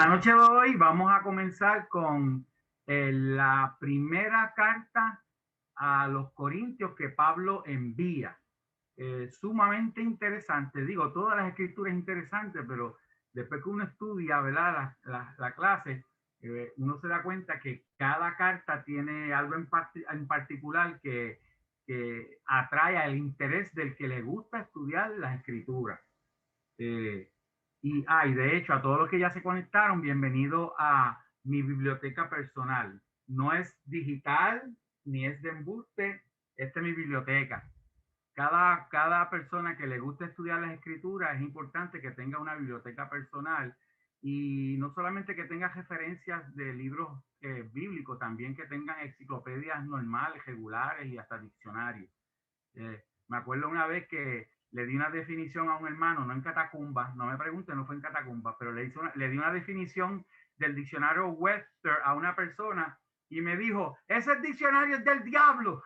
la noche de hoy vamos a comenzar con la primera carta a los Corintios que Pablo envía. Sumamente interesante. Digo, todas las escrituras interesantes, pero después que uno estudia, ¿verdad? La clase, uno se da cuenta que cada carta tiene algo en particular que atrae el interés del que le gusta estudiar las escrituras. Y de hecho, a todos los que ya se conectaron, bienvenido a mi biblioteca personal. No es digital ni es de embuste, esta es mi biblioteca. Cada persona que le gusta estudiar las escrituras es importante que tenga una biblioteca personal y no solamente que tenga referencias de libros bíblicos, también que tengan enciclopedias normales, regulares y hasta diccionarios. Me acuerdo una vez que le di una definición a un hermano, no en catacumba, no me pregunte, no fue en catacumba, pero le di una definición del diccionario Webster a una persona y me dijo, ese diccionario es del diablo.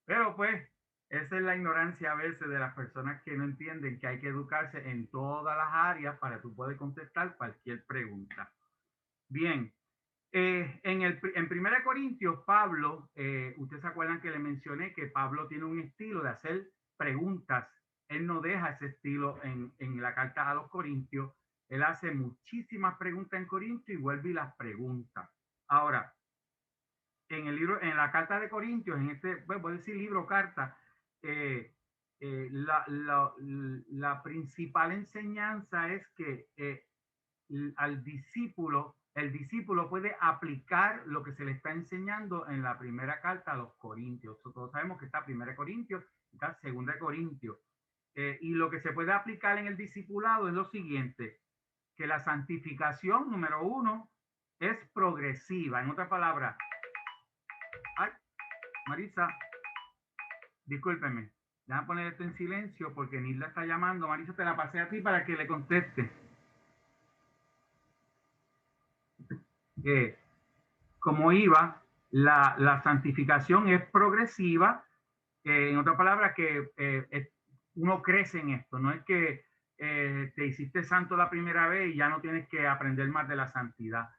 Pero pues, esa es la ignorancia a veces de las personas que no entienden que hay que educarse en todas las áreas para tú poder contestar cualquier pregunta. Bien, en 1 Corintios, Pablo, ustedes se acuerdan que le mencioné que Pablo tiene un estilo de hacer preguntas. Él no deja ese estilo en la carta a los Corintios. Él hace muchísimas preguntas en Corintios y vuelve y las pregunta. Ahora, en el libro, en la carta de Corintios, en este, voy a decir libro, carta, la principal enseñanza es que al discípulo, el discípulo puede aplicar lo que se le está enseñando en la primera carta a los Corintios. Todos sabemos que está primera Corintios, está segunda Corintios. Y lo que se puede aplicar en el discipulado es lo siguiente, que la santificación, número uno, es progresiva. En otras palabras, ay, Marisa, discúlpeme, déjame poner esto en silencio porque Nilda está llamando. Marisa, te la pasé a ti para que le conteste. Como iba, la santificación es progresiva. En otras palabras, que uno crece en esto. No es que te hiciste santo la primera vez y ya no tienes que aprender más de la santidad.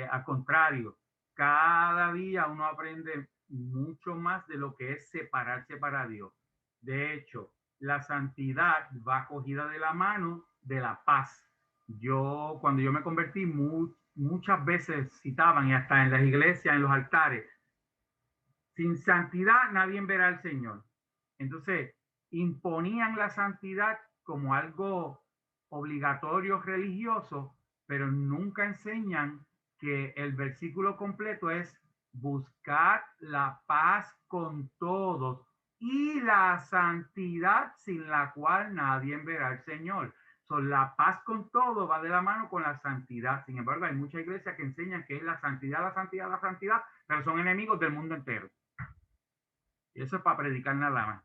Al contrario, cada día uno aprende mucho más de lo que es separarse para Dios. De hecho, la santidad va cogida de la mano de la paz. Cuando yo me convertí, muchas veces citaban, y hasta en las iglesias, en los altares, sin santidad nadie verá al Señor. Entonces, imponían la santidad como algo obligatorio religioso, pero nunca enseñan que el versículo completo es buscar la paz con todos y la santidad sin la cual nadie verá al Señor. La paz con todo va de la mano con la santidad. Sin embargo, hay muchas iglesias que enseñan que es la santidad, la santidad, la santidad, pero son enemigos del mundo entero. Eso es para predicar nada más.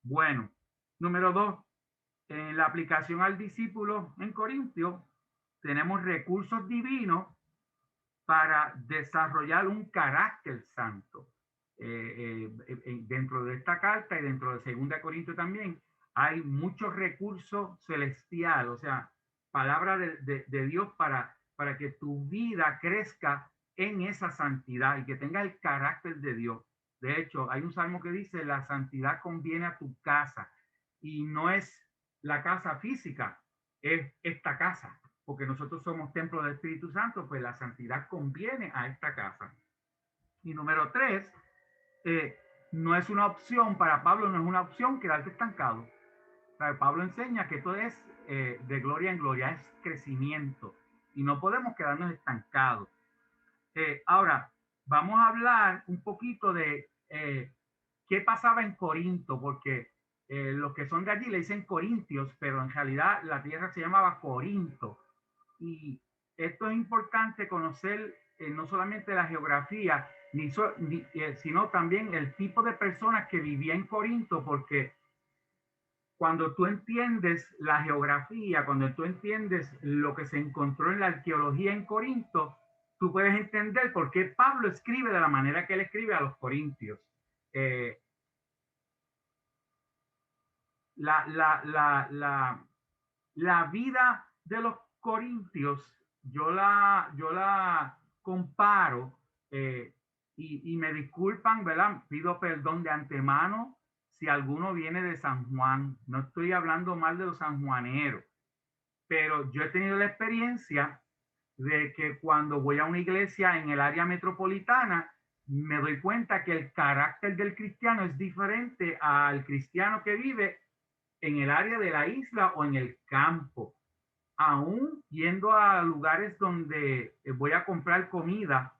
Bueno, número 2, en la aplicación al discípulo en Corintios, tenemos recursos divinos para desarrollar un carácter santo. Dentro de esta carta y dentro de 2 Corintios también hay muchos recursos celestiales, o sea, palabra de Dios para que tu vida crezca en esa santidad y que tenga el carácter de Dios. De hecho, hay un salmo que dice, la santidad conviene a tu casa, y no es la casa física, es esta casa, porque nosotros somos templo del Espíritu Santo, pues la santidad conviene a esta casa. Y número 3, no es una opción, para Pablo no es una opción quedarte estancado. Pablo enseña que esto es de gloria en gloria, es crecimiento, y no podemos quedarnos estancados. Ahora, vamos a hablar un poquito de qué pasaba en Corinto, porque los que son de allí le dicen Corintios, pero en realidad la tierra se llamaba Corinto. Y esto es importante conocer no solamente la geografía, sino también el tipo de personas que vivía en Corinto, porque cuando tú entiendes la geografía, cuando tú entiendes lo que se encontró en la arqueología en Corinto, tú puedes entender por qué Pablo escribe de la manera que él escribe a los corintios. La vida de los Corintios, yo la comparo, y me disculpan, ¿verdad? Pido perdón de antemano si alguno viene de San Juan. No estoy hablando mal de los sanjuaneros, pero yo he tenido la experiencia de que cuando voy a una iglesia en el área metropolitana, me doy cuenta que el carácter del cristiano es diferente al cristiano que vive en el área de la isla o en el campo. Aún yendo a lugares donde voy a comprar comida,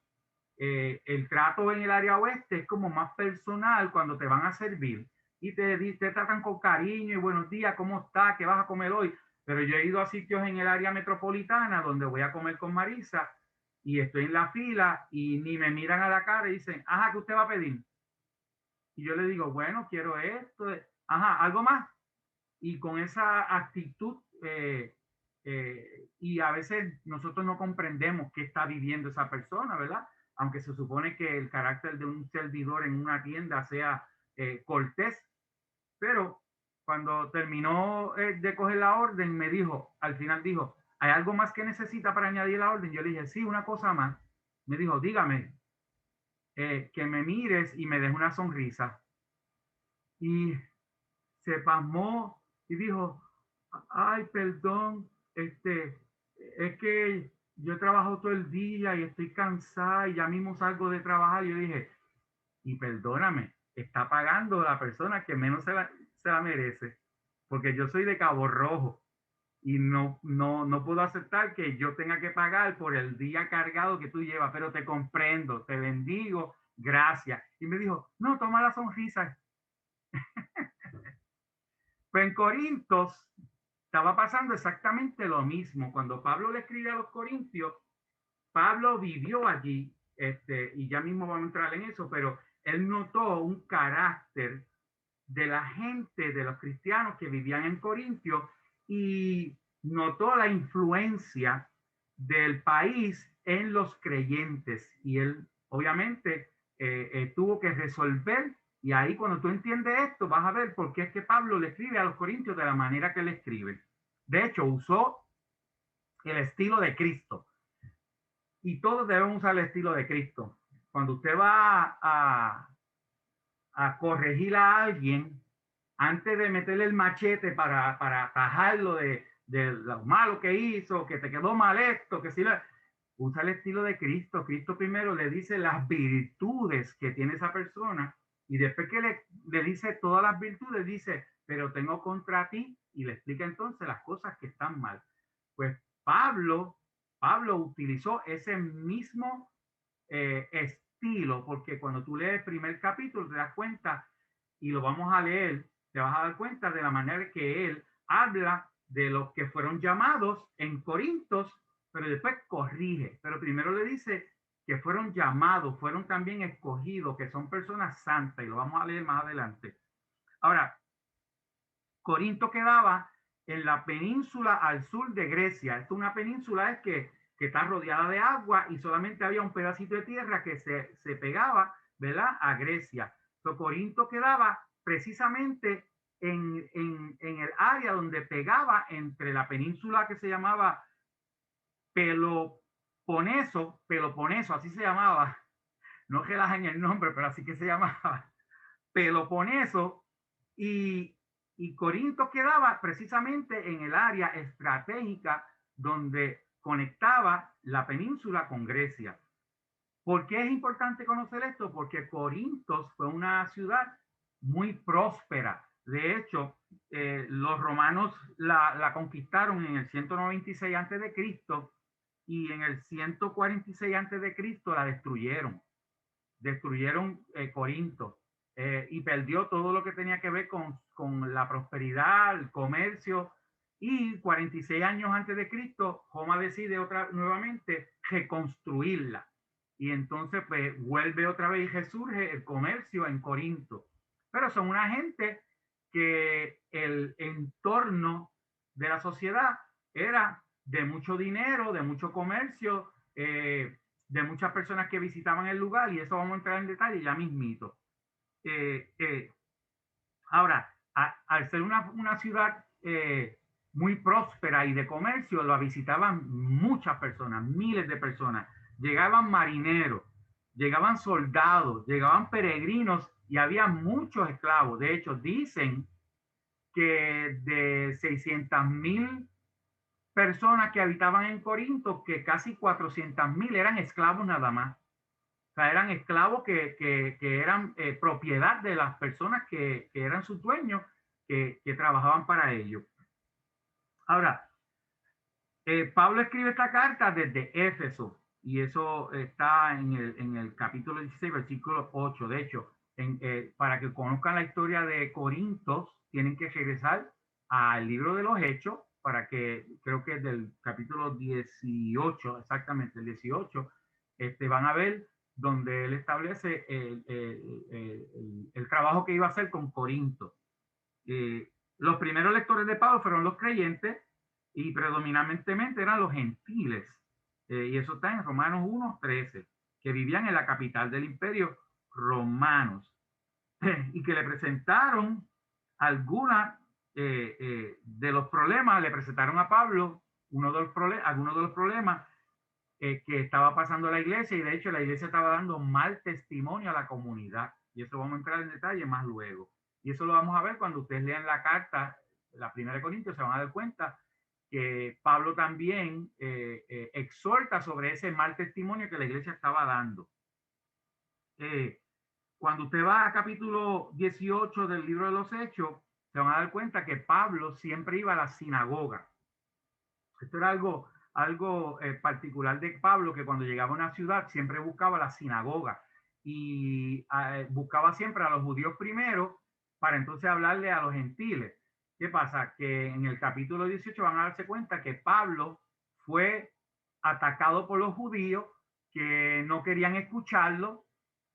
el trato en el área oeste es como más personal cuando te van a servir y te tratan con cariño y buenos días, ¿cómo está? ¿Qué vas a comer hoy? Pero yo he ido a sitios en el área metropolitana donde voy a comer con Marisa y estoy en la fila y ni me miran a la cara y dicen, ajá, ¿qué usted va a pedir? Y yo le digo, bueno, quiero esto, ajá, algo más. Y con esa actitud, y a veces nosotros no comprendemos qué está viviendo esa persona, ¿verdad? Aunque se supone que el carácter de un servidor en una tienda sea cortés, pero cuando terminó de coger la orden, me dijo, al final dijo, ¿hay algo más que necesita para añadir la orden? Yo le dije, sí, una cosa más. Me dijo, dígame, que me mires y me des una sonrisa. Y se pasmó y dijo, ay, perdón, es que yo trabajo todo el día y estoy cansada y ya mismo salgo de trabajar. Y yo dije, y perdóname, está pagando la persona que menos se la merece, porque yo soy de Cabo Rojo y no puedo aceptar que yo tenga que pagar por el día cargado que tú llevas, pero te comprendo, te bendigo, gracias. Y me dijo, no, toma la sonrisa. Pues en Corintios estaba pasando exactamente lo mismo. Cuando Pablo le escribe a los Corintios, Pablo vivió allí, y ya mismo vamos a entrar en eso, pero él notó un carácter de la gente, de los cristianos que vivían en Corintios, y notó la influencia del país en los creyentes. Y él, obviamente, tuvo que resolver. Y ahí cuando tú entiendes esto, vas a ver por qué es que Pablo le escribe a los Corintios de la manera que le escribe. De hecho, usó el estilo de Cristo. Y todos debemos usar el estilo de Cristo. Cuando usted va a corregir a alguien, antes de meterle el machete para atajarlo de lo malo que hizo, que te quedó mal esto, que si la, usa el estilo de Cristo. Cristo primero le dice las virtudes que tiene esa persona y después que le dice todas las virtudes, dice, pero tengo contra ti y le explica entonces las cosas que están mal. Pues Pablo, Pablo utilizó ese mismo estilo, porque cuando tú lees el primer capítulo te das cuenta, y lo vamos a leer, te vas a dar cuenta de la manera que él habla de los que fueron llamados en Corintios, pero después corrige. Pero primero le dice que fueron llamados, fueron también escogidos, que son personas santas, y lo vamos a leer más adelante. Ahora, Corinto quedaba en la península al sur de Grecia. Esto una península es que está rodeada de agua y solamente había un pedacito de tierra que se pegaba, ¿verdad?, a Grecia. So, Corinto quedaba precisamente en el área donde pegaba entre la península que se llamaba Peloponeso, así se llamaba, no relajen el nombre, pero así que se llamaba Peloponeso, y, y Corinto quedaba precisamente en el área estratégica donde conectaba la península con Grecia. ¿Por qué es importante conocer esto? Porque Corinto fue una ciudad muy próspera. De hecho, los romanos la conquistaron en el 196 antes de Cristo y en el 146 antes de Cristo la destruyeron Corinto, y perdió todo lo que tenía que ver con la prosperidad, el comercio, y 46 años antes de Cristo, Roma decide nuevamente reconstruirla. Y entonces pues vuelve otra vez y resurge el comercio en Corinto. Pero son una gente que el entorno de la sociedad era de mucho dinero, de mucho comercio, de muchas personas que visitaban el lugar, y eso vamos a entrar en detalle ya mismito. Eh, eh, Ahora, al ser una ciudad muy próspera y de comercio, la visitaban muchas personas, miles de personas. Llegaban marineros, llegaban soldados, llegaban peregrinos y había muchos esclavos. De hecho, dicen que de 600,000 personas que habitaban en Corinto, que casi 400,000 eran esclavos nada más. O sea, eran esclavos que eran propiedad de las personas que eran sus dueños, que trabajaban para ellos. Ahora, Pablo escribe esta carta desde Éfeso, y eso está en el capítulo 16, versículo 8. De hecho, para que conozcan la historia de Corintios, tienen que regresar al libro de los Hechos, para que, creo que es del capítulo 18, exactamente, el 18, van a ver donde él establece el trabajo que iba a hacer con Corinto. Los primeros lectores de Pablo fueron los creyentes y predominantemente eran los gentiles. Y eso está en Romanos 1:13, que vivían en la capital del imperio, romanos, y que le presentaron algunas de los problemas, le presentaron a Pablo algunos de los problemas que estaba pasando la iglesia, y de hecho la iglesia estaba dando mal testimonio a la comunidad. Y eso vamos a entrar en detalle más luego. Y eso lo vamos a ver cuando ustedes lean la carta, la primera de Corintios, se van a dar cuenta que Pablo también exhorta sobre ese mal testimonio que la iglesia estaba dando. Cuando usted va a capítulo 18 del libro de los Hechos, se van a dar cuenta que Pablo siempre iba a la sinagoga. Esto era algo particular de Pablo, que cuando llegaba a una ciudad siempre buscaba la sinagoga y buscaba siempre a los judíos primero para entonces hablarle a los gentiles. ¿Qué pasa? Que en el capítulo 18 van a darse cuenta que Pablo fue atacado por los judíos que no querían escucharlo,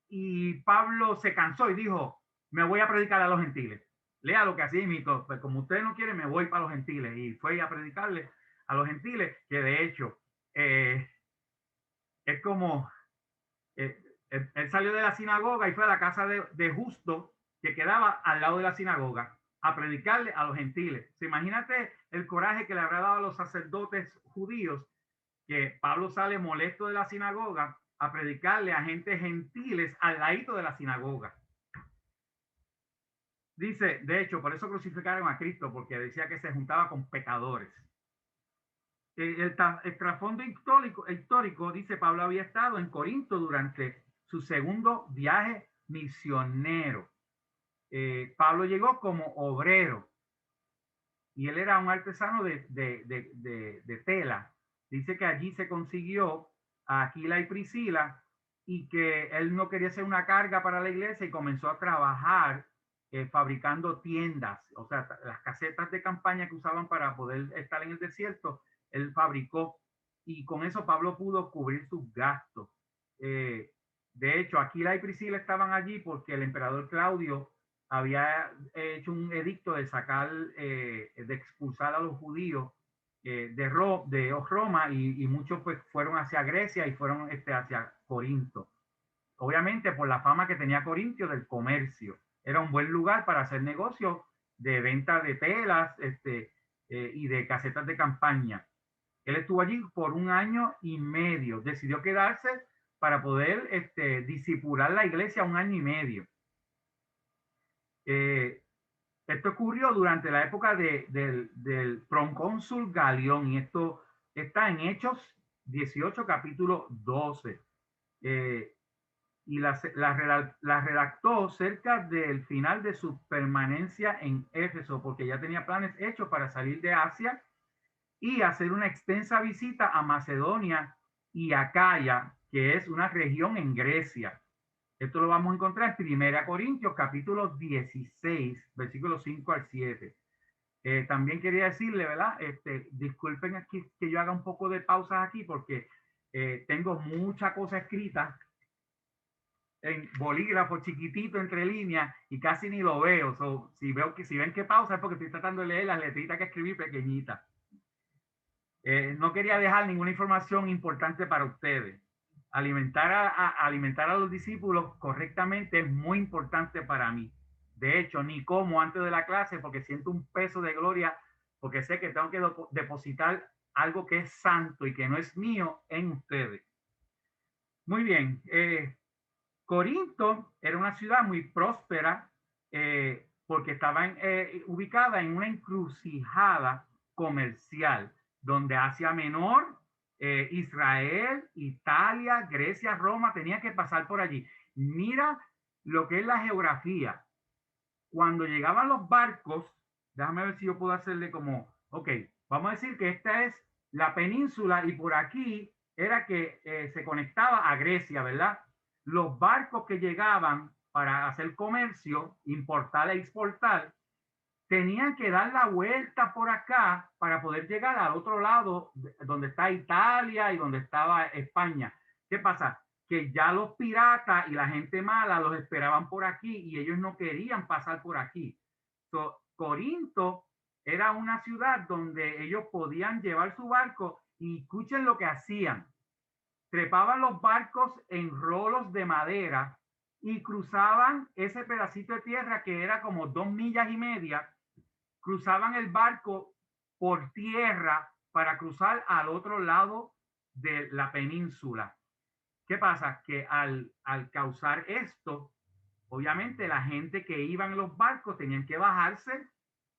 y Pablo se cansó y dijo: me voy a predicar a los gentiles. Lea lo que así imito, pues como ustedes no quieren, me voy para los gentiles, y fue a predicarle a los gentiles, que de hecho es como él salió de la sinagoga y fue a la casa de Justo, que quedaba al lado de la sinagoga, a predicarle a los gentiles. Imagínate el coraje que le habrá dado a los sacerdotes judíos, que Pablo sale molesto de la sinagoga a predicarle a gente gentiles al ladito de la sinagoga. Dice, de hecho, por eso crucificaron a Cristo, porque decía que se juntaba con pecadores. El trasfondo histórico, dice, Pablo había estado en Corinto durante su segundo viaje misionero. Pablo llegó como obrero y él era un artesano de tela. Dice que allí se consiguió a Aquila y Priscila, y que él no quería ser una carga para la iglesia y comenzó a trabajar fabricando tiendas, o sea, las casetas de campaña que usaban para poder estar en el desierto, él fabricó, y con eso Pablo pudo cubrir sus gastos. De hecho, Aquila y Priscila estaban allí porque el emperador Claudio había hecho un edicto de sacar, de expulsar a los judíos de Roma, y muchos pues fueron hacia Grecia y fueron hacia Corinto. Obviamente por la fama que tenía Corintio del comercio. Era un buen lugar para hacer negocios de venta de telas y de casetas de campaña. Él estuvo allí por 1 año y medio. Decidió quedarse para poder discipular la iglesia 1 año y medio. Esto ocurrió durante la época del procónsul Galión, y esto está en Hechos 18, capítulo 12. Y la redactó cerca del final de su permanencia en Éfeso, porque ya tenía planes hechos para salir de Asia y hacer una extensa visita a Macedonia y Acaya, que es una región en Grecia. Esto lo vamos a encontrar en 1 Corintios capítulo 16, versículos 5 al 7. También quería decirle, ¿verdad? Disculpen aquí que yo haga un poco de pausas aquí, porque tengo mucha cosa escrita en bolígrafo chiquitito entre líneas y casi ni lo veo. Si ven que pausa es porque estoy tratando de leer las letritas que escribí pequeñitas. No quería dejar ninguna información importante para ustedes. Alimentar a los discípulos correctamente es muy importante para mí. De hecho, ni como antes de la clase porque siento un peso de gloria porque sé que tengo que depositar algo que es santo y que no es mío en ustedes. Muy bien. Corinto era una ciudad muy próspera porque estaba ubicada en una encrucijada comercial donde Asia Menor, Israel, Italia, Grecia, Roma tenía que pasar por allí. Mira lo que es la geografía. Cuando llegaban los barcos, déjame ver si yo puedo hacerle como, ok, vamos a decir que esta es la península y por aquí era que se conectaba a Grecia, ¿verdad? Los barcos que llegaban para hacer comercio, importar e exportar, tenían que dar la vuelta por acá para poder llegar al otro lado donde está Italia y donde estaba España. ¿Qué pasa? Que ya los piratas y la gente mala los esperaban por aquí y ellos no querían pasar por aquí. Corinto era una ciudad donde ellos podían llevar su barco y escuchen lo que hacían. Trepaban los barcos en rolos de madera y cruzaban ese pedacito de tierra que era como 2,5 millas, cruzaban el barco por tierra para cruzar al otro lado de la península. ¿Qué pasa? Que al causar esto, obviamente la gente que iba en los barcos tenían que bajarse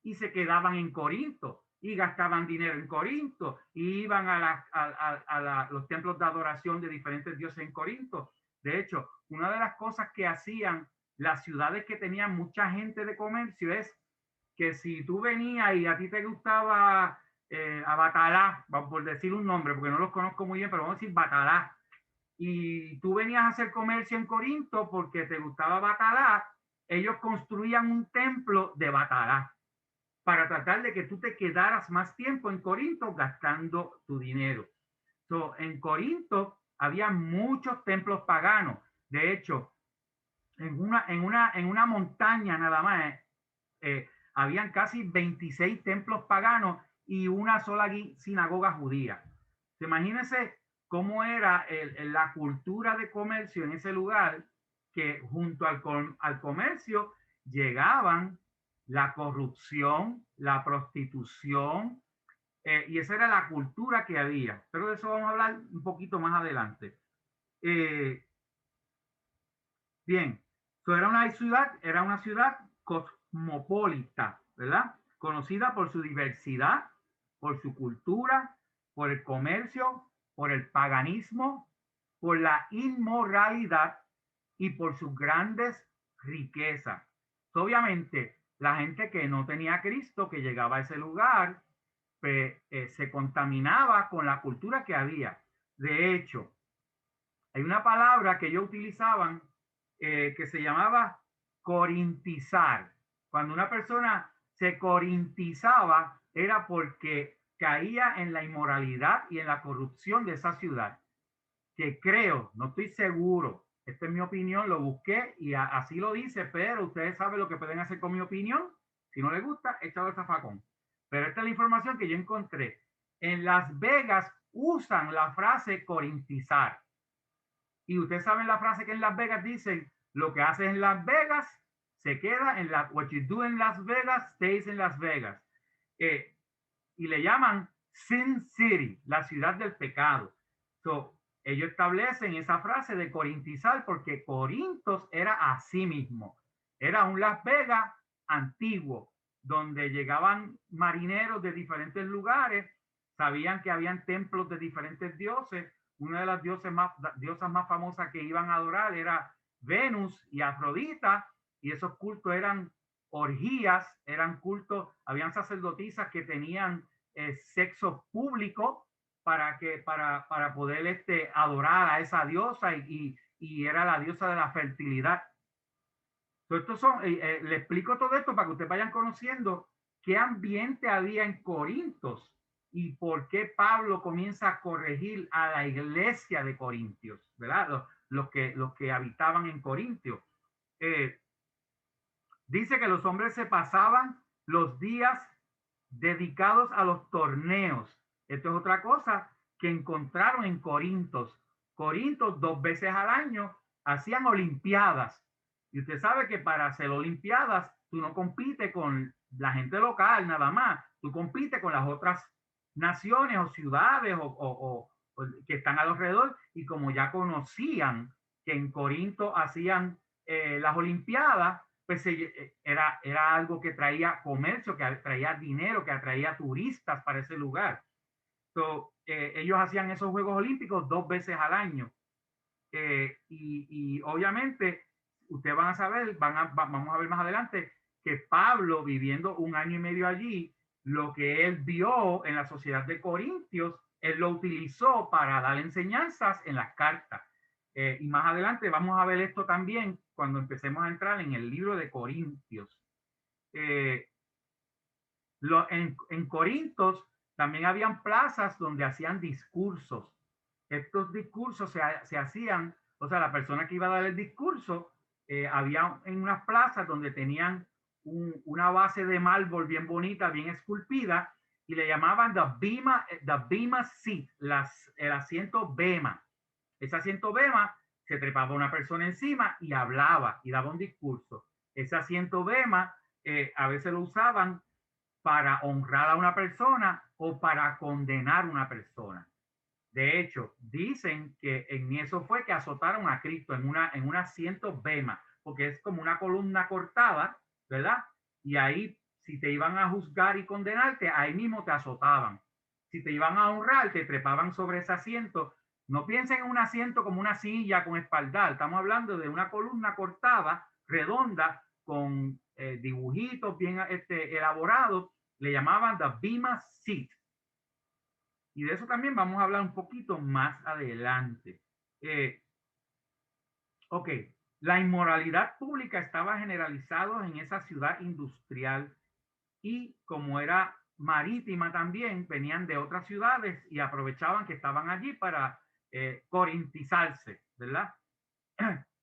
y se quedaban en Corinto y gastaban dinero en Corinto y iban a los templos de adoración de diferentes dioses en Corinto. De hecho, una de las cosas que hacían las ciudades que tenían mucha gente de comercio es que si tú venías y a ti te gustaba Batalá, por decir un nombre, porque no los conozco muy bien, pero vamos a decir Batalá, y tú venías a hacer comercio en Corinto porque te gustaba Batalá, ellos construían un templo de Batalá para tratar de que tú te quedaras más tiempo en Corinto gastando tu dinero. En Corinto había muchos templos paganos. De hecho, en una montaña nada más, habían casi 26 templos paganos y una sola sinagoga judía. Imagínense cómo era la cultura de comercio en ese lugar, que junto al comercio llegaban la corrupción, la prostitución, y esa era la cultura que había. Pero de eso vamos a hablar un poquito más adelante. Bien, era una ciudad cosmopolita, ¿verdad? Conocida por su diversidad, por su cultura, por el comercio, por el paganismo, por la inmoralidad y por sus grandes riquezas. Obviamente, la gente que no tenía a Cristo, que llegaba a ese lugar, pues, se contaminaba con la cultura que había. De hecho, hay una palabra que ellos utilizaban que se llamaba corintizar. Cuando una persona se corintizaba era porque caía en la inmoralidad y en la corrupción de esa ciudad, que creo, no estoy seguro, esta es mi opinión, lo busqué y así lo dice, pero ustedes saben lo que pueden hacer con mi opinión. Si no les gusta, échalo al zafacón. Pero esta es la información que yo encontré. En Las Vegas usan la frase corintizar. Y ustedes saben la frase que en Las Vegas dicen, lo que haces en Las Vegas se queda en what you do en Las Vegas stays en Las Vegas. Y le llaman Sin City, la ciudad del pecado. Ellos establecen esa frase de corintizar porque Corintos era así mismo. Era un Las Vegas antiguo, donde llegaban marineros de diferentes lugares, sabían que habían templos de diferentes dioses. Una de las diosas más famosas que iban a adorar era Venus y Afrodita, y esos cultos eran orgías, eran cultos, habían sacerdotisas que tenían sexo público para poder adorar a esa diosa y era la diosa de la fertilidad. Le explico todo esto para que ustedes vayan conociendo qué ambiente había en Corintios y por qué Pablo comienza a corregir a la iglesia de Corintios, ¿verdad? Los que habitaban en Corintios. Dice que los hombres se pasaban los días dedicados a los torneos. Esto es otra cosa que encontraron en Corintios. Corintios 2 veces al año hacían olimpiadas. Y usted sabe que para hacer olimpiadas, tú no compites con la gente local nada más. tú compites con las otras naciones o ciudades o que están alrededor, y como ya conocían que en Corinto hacían las Olimpiadas, pues era algo que traía comercio, que traía dinero, que atraía turistas para ese lugar. So, ellos hacían esos Juegos Olímpicos 2 veces al año. Y obviamente, ustedes van a saber, vamos a ver más adelante, que Pablo, viviendo 1 año y medio allí, lo que él vio en la sociedad de Corintios, él lo utilizó para dar enseñanzas en las cartas. Y más adelante vamos a ver esto también cuando empecemos a entrar en el libro de Corintios. En Corintios también habían plazas donde hacían discursos. Estos discursos se hacían, o sea, la persona que iba a dar el discurso, había en unas plazas donde tenían una base de mármol bien bonita, bien esculpida, y le llamaban the bema seat, el asiento bema. Ese asiento bema se trepaba una persona encima y hablaba y daba un discurso. Ese asiento bema a veces lo usaban para honrar a una persona o para condenar a una persona. De hecho, dicen que en eso fue que azotaron a Cristo en un asiento bema, porque es como una columna cortada, ¿verdad? Y ahí, si te iban a juzgar y condenarte, ahí mismo te azotaban. Si te iban a honrar, te trepaban sobre ese asiento. No piensen en un asiento como una silla con espaldar. Estamos hablando de una columna cortada, redonda, con dibujitos bien elaborados. Le llamaban the bema seat. Y de eso también vamos a hablar un poquito más adelante. Ok, la inmoralidad pública estaba generalizada en esa ciudad industrial, y como era marítima también, venían de otras ciudades y aprovechaban que estaban allí para corintizarse, ¿verdad?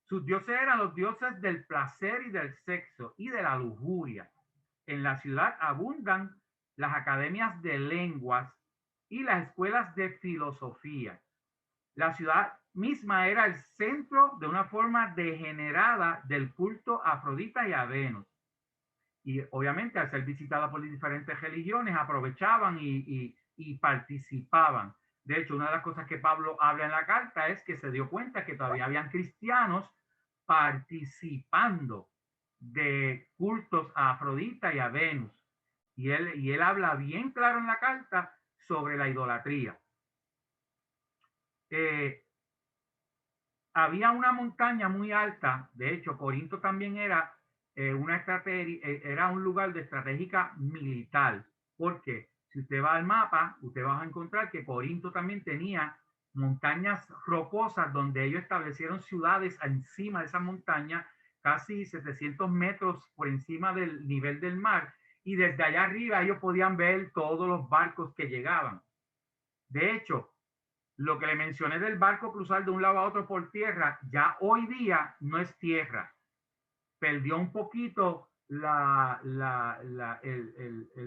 Sus dioses eran los dioses del placer y del sexo y de la lujuria. En la ciudad abundan las academias de lenguas y las escuelas de filosofía. La ciudad misma era el centro de una forma degenerada del culto a Afrodita y a Venus. Y obviamente, al ser visitada por diferentes religiones, aprovechaban y participaban. De hecho, una de las cosas que Pablo habla en la carta es que se dio cuenta que todavía habían cristianos participando de cultos a Afrodita y a Venus. Y él habla bien claro en la carta sobre la idolatría. Había una montaña muy alta. De hecho, Corinto también era era un lugar de estratégica militar, porque si usted va al mapa, usted va a encontrar que Corinto también tenía montañas rocosas donde ellos establecieron ciudades encima de esa montaña, casi 700 metros por encima del nivel del mar, y desde allá arriba ellos podían ver todos los barcos que llegaban. De hecho, lo que le mencioné del barco cruzar de un lado a otro por tierra, ya hoy día no es tierra. Perdió un poquito el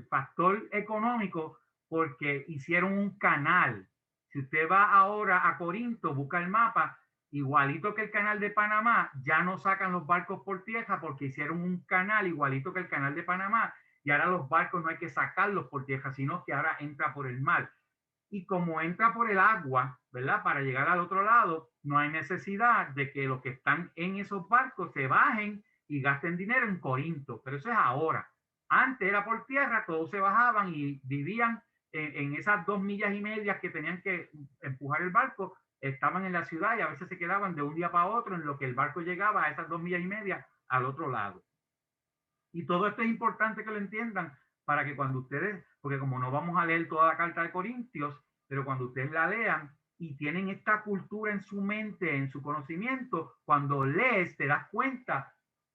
factor económico porque hicieron un canal. Si usted va ahora a Corinto, busca el mapa, igualito que el canal de Panamá, ya no sacan los barcos por tierra porque hicieron un canal igualito que el canal de Panamá, y ahora los barcos no hay que sacarlos por tierra, sino que ahora entra por el mar. Y como entra por el agua, ¿verdad? Para llegar al otro lado, no hay necesidad de que los que están en esos barcos se bajen y gasten dinero en Corinto. Pero eso es ahora. Antes era por tierra, todos se bajaban y vivían en esas 2 millas y media que tenían que empujar el barco. Estaban en la ciudad y a veces se quedaban de un día para otro en lo que el barco llegaba a esas 2 millas y media al otro lado. Y todo esto es importante que lo entiendan para que cuando ustedes, porque como no vamos a leer toda la carta de Corintios, pero cuando ustedes la lean y tienen esta cultura en su mente, en su conocimiento, cuando lees te das cuenta,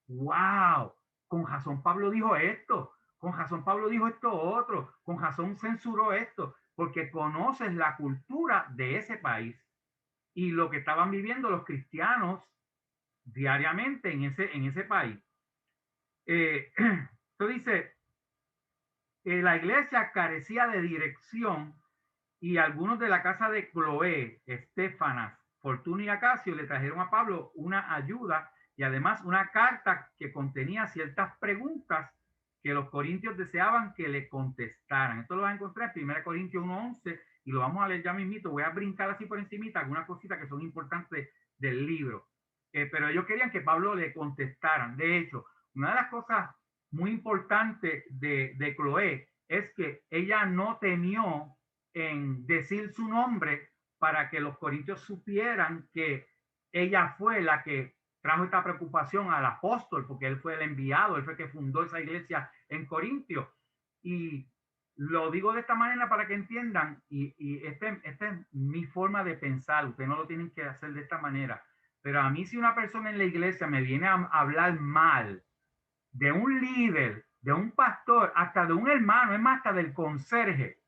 wow, con razón Pablo dijo esto, con razón Pablo dijo esto otro, con razón censuró esto, porque conoces la cultura de ese país y lo que estaban viviendo los cristianos diariamente en ese país. Esto dice, la iglesia carecía de dirección y algunos de la casa de Cloé, Estefanas, Fortunio y Acacio le trajeron a Pablo una ayuda y además una carta que contenía ciertas preguntas que los corintios deseaban que le contestaran. Esto lo vas a encontrar en 1 Corintios 1:11 y lo vamos a leer ya mismito. Voy a brincar así por encimita algunas cositas que son importantes del libro. Pero ellos querían que Pablo le contestaran. De hecho, una de las cosas muy importantes de Cloé es que ella no temió en decir su nombre para que los corintios supieran que ella fue la que trajo esta preocupación al apóstol, porque él fue el enviado, él fue el que fundó esa iglesia en Corintio. Y lo digo de esta manera para que entiendan, y esta es mi forma de pensar, ustedes no lo tienen que hacer de esta manera, pero a mí si una persona en la iglesia me viene a hablar mal de un líder, de un pastor, hasta de un hermano, es más, hasta del conserje,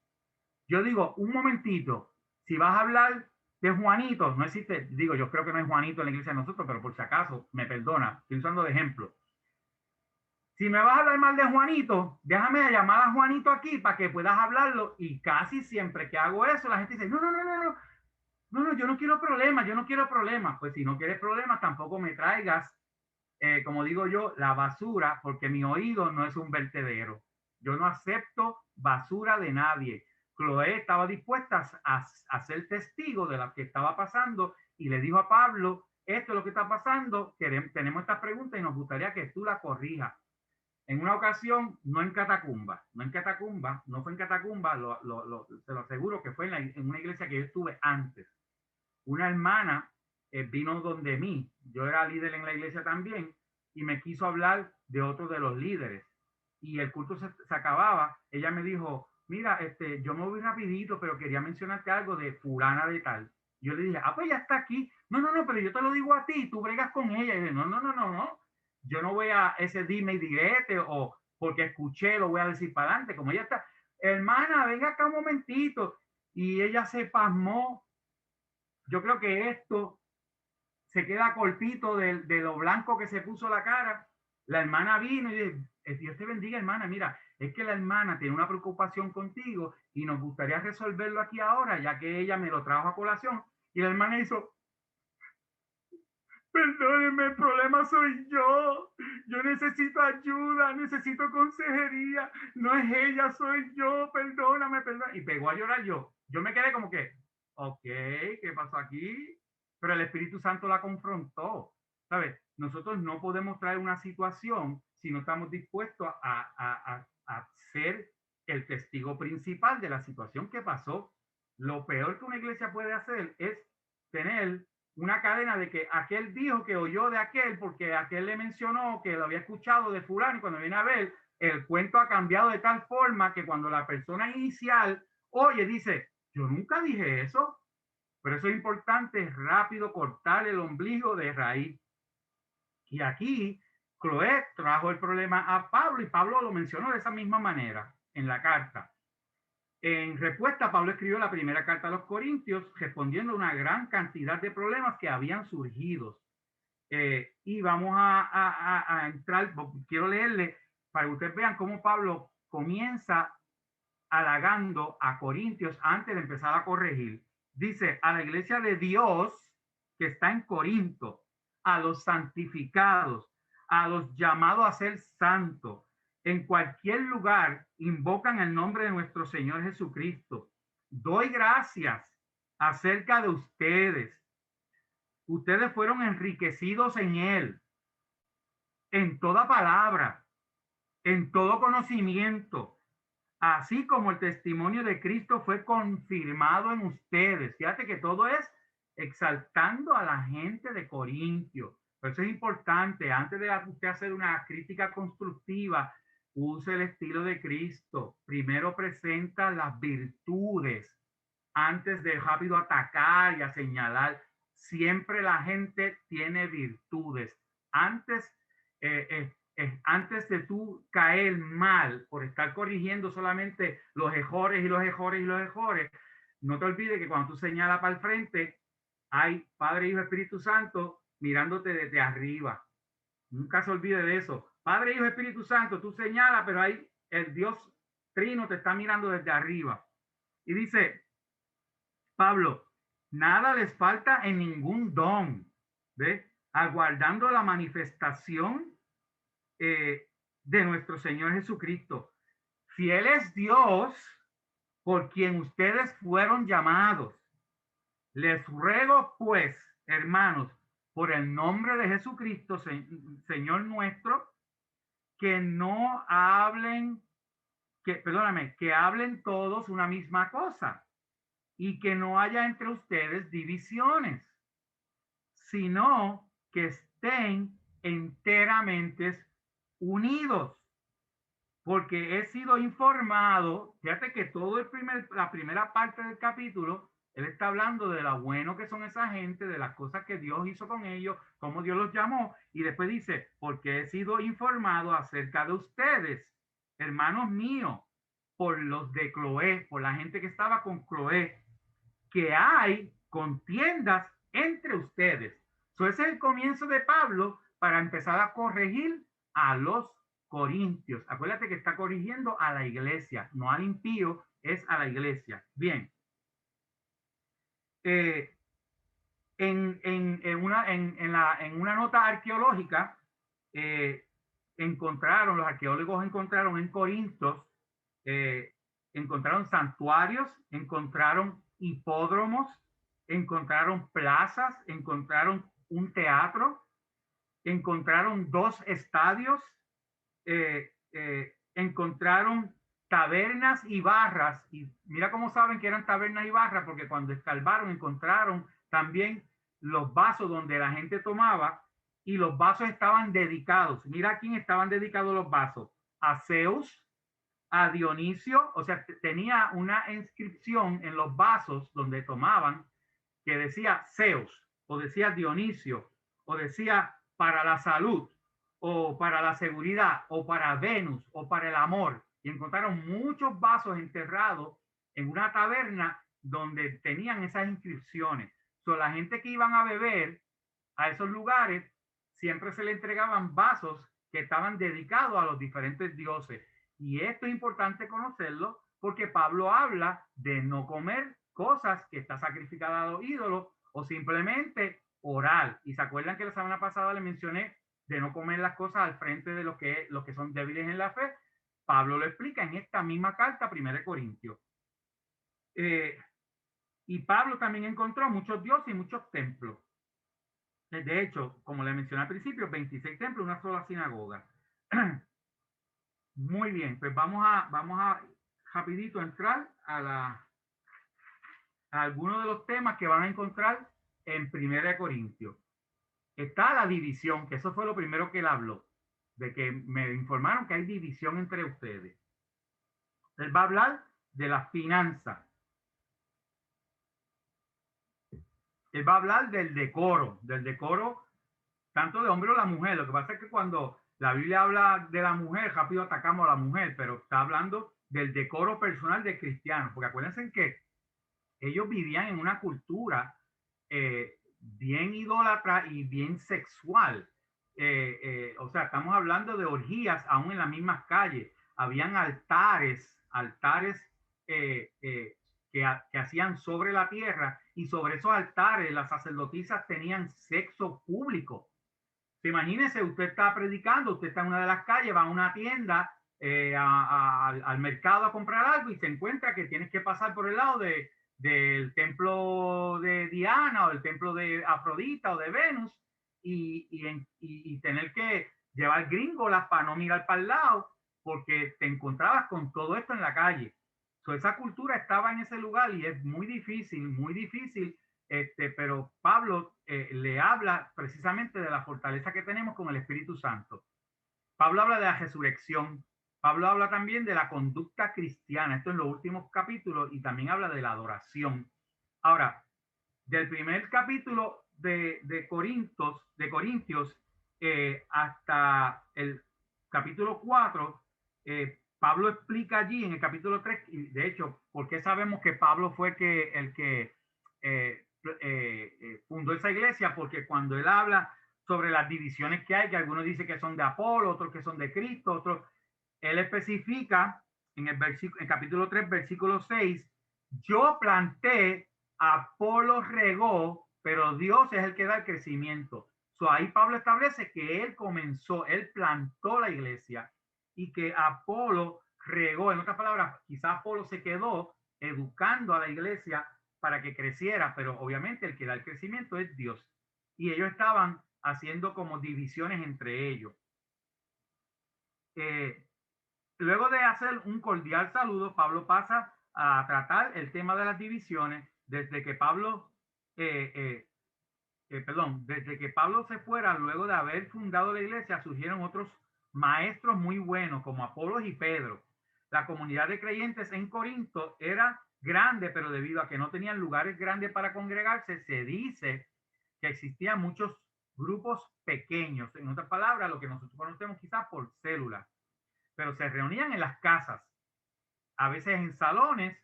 yo digo, un momentito, si vas a hablar de Juanito, no existe, digo, yo creo que no es Juanito en la iglesia de nosotros, pero por si acaso, me perdona, estoy usando de ejemplo. Si me vas a hablar mal de Juanito, déjame llamar a Juanito aquí para que puedas hablarlo. Y casi siempre que hago eso, la gente dice, no, yo no quiero problemas, yo no quiero problemas. Pues si no quieres problemas, tampoco me traigas, como digo yo, la basura, porque mi oído no es un vertedero. Yo no acepto basura de nadie. Cloé estaba dispuesta a ser testigo de lo que estaba pasando y le dijo a Pablo, esto es lo que está pasando, tenemos esta pregunta y nos gustaría que tú la corrijas. En una ocasión, no en Catacumba, no fue en Catacumba, se lo aseguro que fue en una iglesia que yo estuve antes. Una hermana vino donde mí, yo era líder en la iglesia también, y me quiso hablar de otro de los líderes. Y el culto se acababa, ella me dijo, mira, yo me voy rapidito, pero quería mencionarte algo de fulana de tal. Yo le dije, pues ya está aquí. No, pero yo te lo digo a ti, tú bregas con ella. Y yo, no. Yo no voy a ese dime y direte o porque escuché lo voy a decir para adelante. Como ella está, hermana, venga acá un momentito. Y ella se pasmó. Yo creo que esto se queda cortito de lo blanco que se puso la cara. La hermana vino y dice, Dios te bendiga, hermana. Mira, es que la hermana tiene una preocupación contigo y nos gustaría resolverlo aquí ahora, ya que ella me lo trajo a colación. Y la hermana hizo, perdóneme, el problema soy yo. Yo necesito ayuda, necesito consejería. No es ella, soy yo. Perdóname. Y pegó a llorar yo. Yo me quedé como que, ok, ¿qué pasó aquí? Pero el Espíritu Santo la confrontó. ¿Sabes? Nosotros no podemos traer una situación si no estamos dispuestos a ser el testigo principal de la situación que pasó. Lo peor que una iglesia puede hacer es tener una cadena de que aquel dijo que oyó de aquel porque aquel le mencionó que lo había escuchado de fulano y cuando viene a ver, el cuento ha cambiado de tal forma que cuando la persona inicial oye, dice, yo nunca dije eso. Pero eso es importante, rápido cortar el ombligo de raíz. Y aquí, Cloé trajo el problema a Pablo y Pablo lo mencionó de esa misma manera en la carta. En respuesta, Pablo escribió la primera carta a los Corintios respondiendo a una gran cantidad de problemas que habían surgido. Y vamos a entrar, quiero leerle para que ustedes vean cómo Pablo comienza halagando a Corintios antes de empezar a corregir. Dice, a la iglesia de Dios que está en Corinto, a los santificados, a los llamados a ser santos, en cualquier lugar invocan el nombre de nuestro Señor Jesucristo. Doy gracias acerca de ustedes. Ustedes fueron enriquecidos en Él, en toda palabra, en todo conocimiento, así como el testimonio de Cristo fue confirmado en ustedes. Fíjate que todo es exaltando a la gente de Corintio. Por eso es importante, antes de usted hacer una crítica constructiva, use el estilo de Cristo. Primero presenta las virtudes antes de rápido atacar y a señalar. Siempre la gente tiene virtudes. Antes, antes de tú caer mal por estar corrigiendo solamente los errores, no te olvides que cuando tú señalas para el frente, hay Padre, Hijo, Espíritu Santo mirándote desde arriba. Nunca se olvide de eso. Padre, Hijo, Espíritu Santo, tú señalas, pero hay el Dios Trino te está mirando desde arriba. Y dice Pablo, nada les falta en ningún don, ¿ve? Aguardando la manifestación de nuestro Señor Jesucristo. Fiel es Dios por quien ustedes fueron llamados. Les ruego, pues, hermanos, por el nombre de Jesucristo, Señor nuestro, que no hablen, que hablen todos una misma cosa y que no haya entre ustedes divisiones, sino que estén enteramente unidos. Porque he sido informado, fíjate que todo la primera parte del capítulo, él está hablando de lo bueno que son esa gente, de las cosas que Dios hizo con ellos, cómo Dios los llamó, y después dice, porque he sido informado acerca de ustedes, hermanos míos, por los de Cloé, por la gente que estaba con Cloé, que hay contiendas entre ustedes. So, ese es el comienzo de Pablo para empezar a corregir a los corintios. Acuérdate que está corrigiendo a la iglesia, no al impío, es a la iglesia. Bien. En una nota arqueológica, los arqueólogos encontraron en Corintios, encontraron santuarios, encontraron hipódromos, encontraron plazas, encontraron un teatro, encontraron 2 estadios, encontraron tabernas y barras. Y mira cómo saben que eran tabernas y barras, porque cuando escarbaron encontraron también los vasos donde la gente tomaba, y los vasos estaban dedicados. Mira a quién estaban dedicados los vasos: a Zeus, a Dionisio. O sea, tenía una inscripción en los vasos donde tomaban que decía Zeus, o decía Dionisio, o decía para la salud, o para la seguridad, o para Venus, o para el amor. Y encontraron muchos vasos enterrados en una taberna donde tenían esas inscripciones. So, la gente que iban a beber a esos lugares, siempre se le entregaban vasos que estaban dedicados a los diferentes dioses. Y esto es importante conocerlo porque Pablo habla de no comer cosas que está sacrificada a los ídolos, o simplemente orar. Y se acuerdan que la semana pasada le mencioné de no comer las cosas al frente de los que son débiles en la fe. Pablo lo explica en esta misma carta, 1 Corintios. Y Pablo también encontró muchos dioses y muchos templos. De hecho, como le mencioné al principio, 26 templos, una sola sinagoga. Muy bien, pues vamos a rapidito entrar a algunos de los temas que van a encontrar en 1 Corintios. Está la división, que eso fue lo primero que él habló, de que me informaron que hay división entre ustedes. Él va a hablar de las finanzas. Él va a hablar del decoro tanto de hombre o la mujer. Lo que pasa es que cuando la Biblia habla de la mujer, rápido atacamos a la mujer, pero está hablando del decoro personal de cristianos, porque acuérdense que ellos vivían en una cultura bien idólatra y bien sexual. O sea, estamos hablando de orgías aún en las mismas calles. Habían altares que hacían sobre la tierra, y sobre esos altares las sacerdotisas tenían sexo público. Imagínese, usted está predicando, usted está en una de las calles, va a una tienda, al mercado a comprar algo, y se encuentra que tienes que pasar por el lado del templo de Diana o el templo de Afrodita o de Venus, y tener que llevar gringolas para no mirar para el lado, porque te encontrabas con todo esto en la calle. Esa cultura estaba en ese lugar, y es muy difícil. Pero Pablo le habla precisamente de la fortaleza que tenemos con el Espíritu Santo. Pablo habla de la resurrección. Pablo habla también de la conducta cristiana. Esto en los últimos capítulos, y también habla de la adoración. Ahora, del primer capítulo de Corintios hasta el capítulo 4, Pablo explica allí en el capítulo 3, y de hecho, ¿por qué sabemos que Pablo fue el que fundó esa iglesia? Porque cuando él habla sobre las divisiones que hay, que algunos dicen que son de Apolo, otros que son de Cristo, otros, él especifica en el capítulo 3, versículo 6, yo planté, Apolo regó, pero Dios es el que da el crecimiento. Ahí Pablo establece que él plantó la iglesia, y que Apolo regó. En otras palabras, quizás Apolo se quedó educando a la iglesia para que creciera, pero obviamente el que da el crecimiento es Dios. Y ellos estaban haciendo como divisiones entre ellos. Luego de hacer un cordial saludo, Pablo pasa a tratar el tema de las divisiones desde que desde que Pablo se fuera, luego de haber fundado la iglesia, surgieron otros maestros muy buenos como Apolos y Pedro. La comunidad de creyentes en Corinto era grande, pero debido a que no tenían lugares grandes para congregarse, se dice que existían muchos grupos pequeños. En otras palabras, lo que nosotros conocemos quizás por células, pero se reunían en las casas, a veces en salones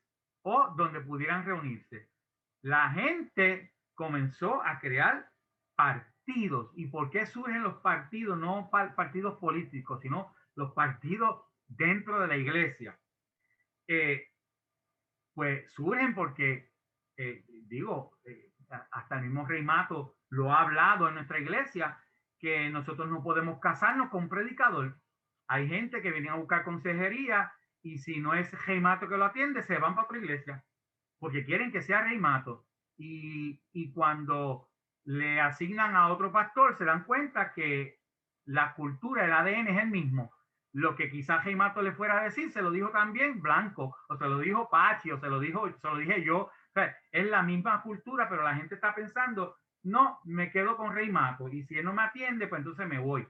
o donde pudieran reunirse. La gente comenzó a crear partidos. ¿Y por qué surgen los partidos? No partidos políticos, sino los partidos dentro de la iglesia. Pues surgen porque, hasta el mismo Rey Mato lo ha hablado en nuestra iglesia, que nosotros no podemos casarnos con un predicador. Hay gente que viene a buscar consejería y si no es Rey Mato que lo atiende, se van para otra iglesia porque quieren que sea Rey Mato. Y cuando le asignan a otro pastor, se dan cuenta que la cultura, el ADN es el mismo. Lo que quizás Rey Mato le fuera a decir, se lo dijo también Blanco, o se lo dijo Pachi, o se lo dije yo. O sea, es la misma cultura, pero la gente está pensando, no, me quedo con Rey Mato, y si él no me atiende, pues entonces me voy.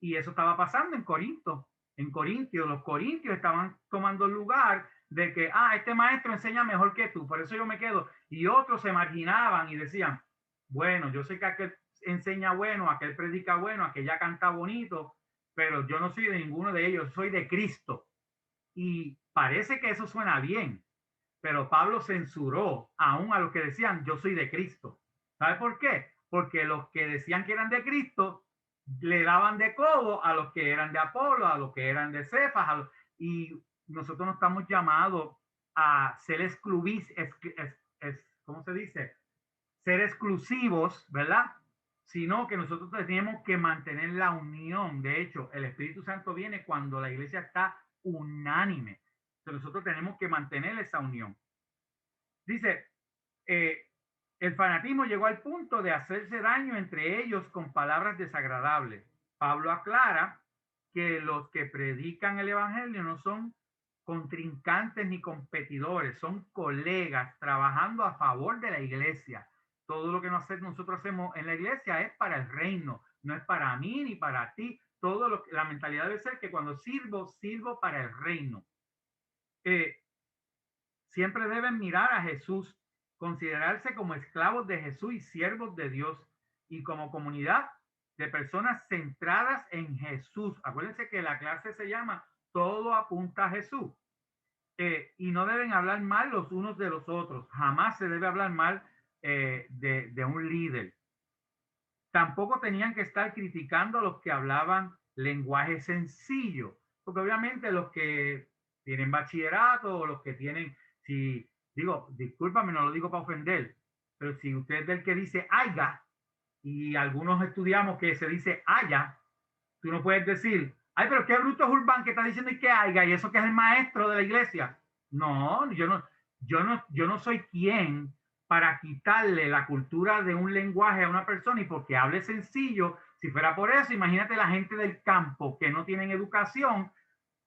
Y eso estaba pasando en Corinto. En Corintios, los corintios estaban tomando el lugar de que, este maestro enseña mejor que tú, por eso yo me quedo. Y otros se marginaban y decían, bueno, yo sé que aquel enseña bueno, aquel predica bueno, aquella canta bonito, pero yo no soy de ninguno de ellos, soy de Cristo. Y parece que eso suena bien, pero Pablo censuró aún a los que decían, yo soy de Cristo. ¿Sabe por qué? Porque los que decían que eran de Cristo le daban de codo a los que eran de Apolo, a los que eran de Cefas, y nosotros no estamos llamados a ser ¿cómo se dice? Ser exclusivos, ¿verdad? Sino que nosotros tenemos que mantener la unión. De hecho, el Espíritu Santo viene cuando la iglesia está unánime. Entonces nosotros tenemos que mantener esa unión. Dice, el fanatismo llegó al punto de hacerse daño entre ellos con palabras desagradables. Pablo aclara que los que predican el evangelio no son contrincantes ni competidores, son colegas trabajando a favor de la iglesia. Todo lo que nosotros hacemos en la iglesia es para el reino, no es para mí ni para ti. La mentalidad debe ser que cuando sirvo para el reino. Siempre deben mirar a Jesús, considerarse como esclavos de Jesús y siervos de Dios, y como comunidad de personas centradas en Jesús. Acuérdense que la clase se llama Todo apunta a Jesús. Y no deben hablar mal los unos de los otros. Jamás se debe hablar mal de un líder. Tampoco tenían que estar criticando a los que hablaban lenguaje sencillo, porque obviamente los que tienen bachillerato o los que tienen, si digo, discúlpame, no lo digo para ofender, pero si usted es del que dice haya, y algunos estudiamos que se dice haya, tú no puedes decir, ay, pero qué bruto es Urbán que está diciendo y que haya, y eso que es el maestro de la iglesia. No, yo no soy quien para quitarle la cultura de un lenguaje a una persona y porque hable sencillo. Si fuera por eso, imagínate la gente del campo que no tienen educación.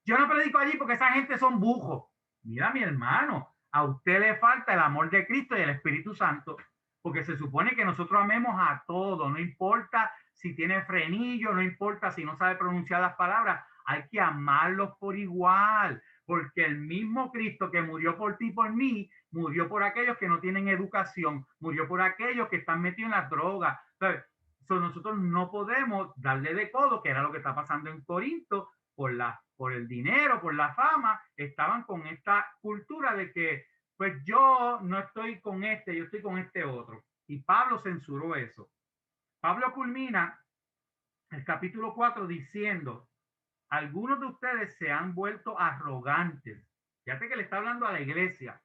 Yo no predico allí porque esa gente son bujos. Mira, mi hermano, a usted le falta el amor de Cristo y el Espíritu Santo, porque se supone que nosotros amemos a todos, no importa si tiene frenillo, no importa si no sabe pronunciar las palabras, hay que amarlos por igual, porque el mismo Cristo que murió por ti y por mí, murió por aquellos que no tienen educación, murió por aquellos que están metidos en las drogas. Entonces, nosotros no podemos darle de codo, que era lo que está pasando en Corinto, por el dinero, por la fama, estaban con esta cultura de que, pues yo no estoy con yo estoy con este otro. Y Pablo censuró eso. Pablo culmina el capítulo 4 diciendo, algunos de ustedes se han vuelto arrogantes. Fíjate que le está hablando a la iglesia.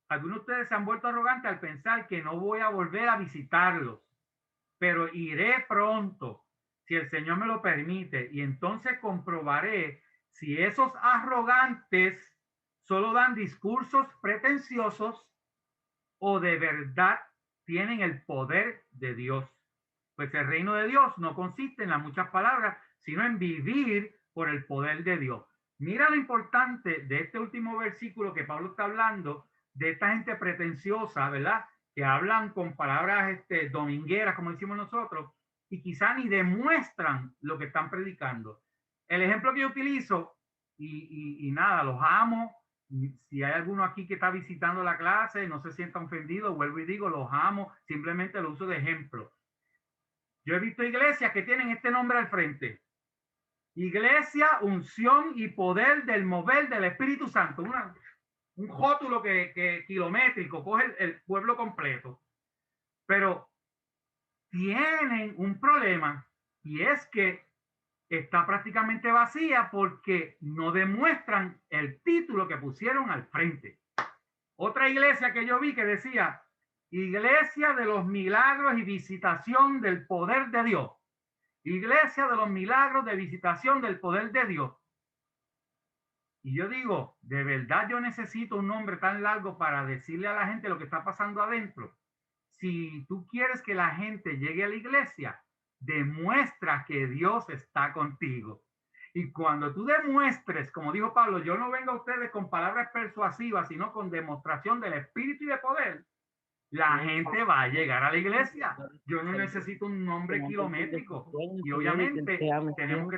Algunos de ustedes se han vuelto arrogantes al pensar que no voy a volver a visitarlos, pero iré pronto. si el Señor me lo permite, y entonces comprobaré si esos arrogantes solo dan discursos pretenciosos o de verdad tienen el poder de Dios. Pues el reino de Dios no consiste en las muchas palabras, sino en vivir por el poder de Dios. Mira lo importante de este último versículo que Pablo está hablando, de esta gente pretenciosa, ¿verdad? Que hablan con palabras domingueras, como decimos nosotros, y quizá ni demuestran lo que están predicando. El ejemplo que yo utilizo, y nada, los amo. Si hay alguno aquí que está visitando la clase, no se sienta ofendido, vuelvo y digo, los amo, simplemente lo uso de ejemplo. Yo he visto iglesias que tienen este nombre al frente: Iglesia, unción y poder del mover del Espíritu Santo. Un rótulo que kilométrico, coge el pueblo completo. Pero tienen un problema, y es que está prácticamente vacía porque no demuestran el título que pusieron al frente. Otra iglesia que yo vi que decía Iglesia de los Milagros y Visitación del Poder de Dios. Iglesia de los Milagros de Visitación del Poder de Dios. Y yo digo, ¿de verdad yo necesito un nombre tan largo para decirle a la gente lo que está pasando adentro? Si tú quieres que la gente llegue a la iglesia, demuestra que Dios está contigo. Y cuando tú demuestres, como dijo Pablo, yo no vengo a ustedes con palabras persuasivas, sino con demostración del Espíritu y de poder, la gente va a llegar a la iglesia. Yo no necesito un nombre kilométrico. Y obviamente tenemos que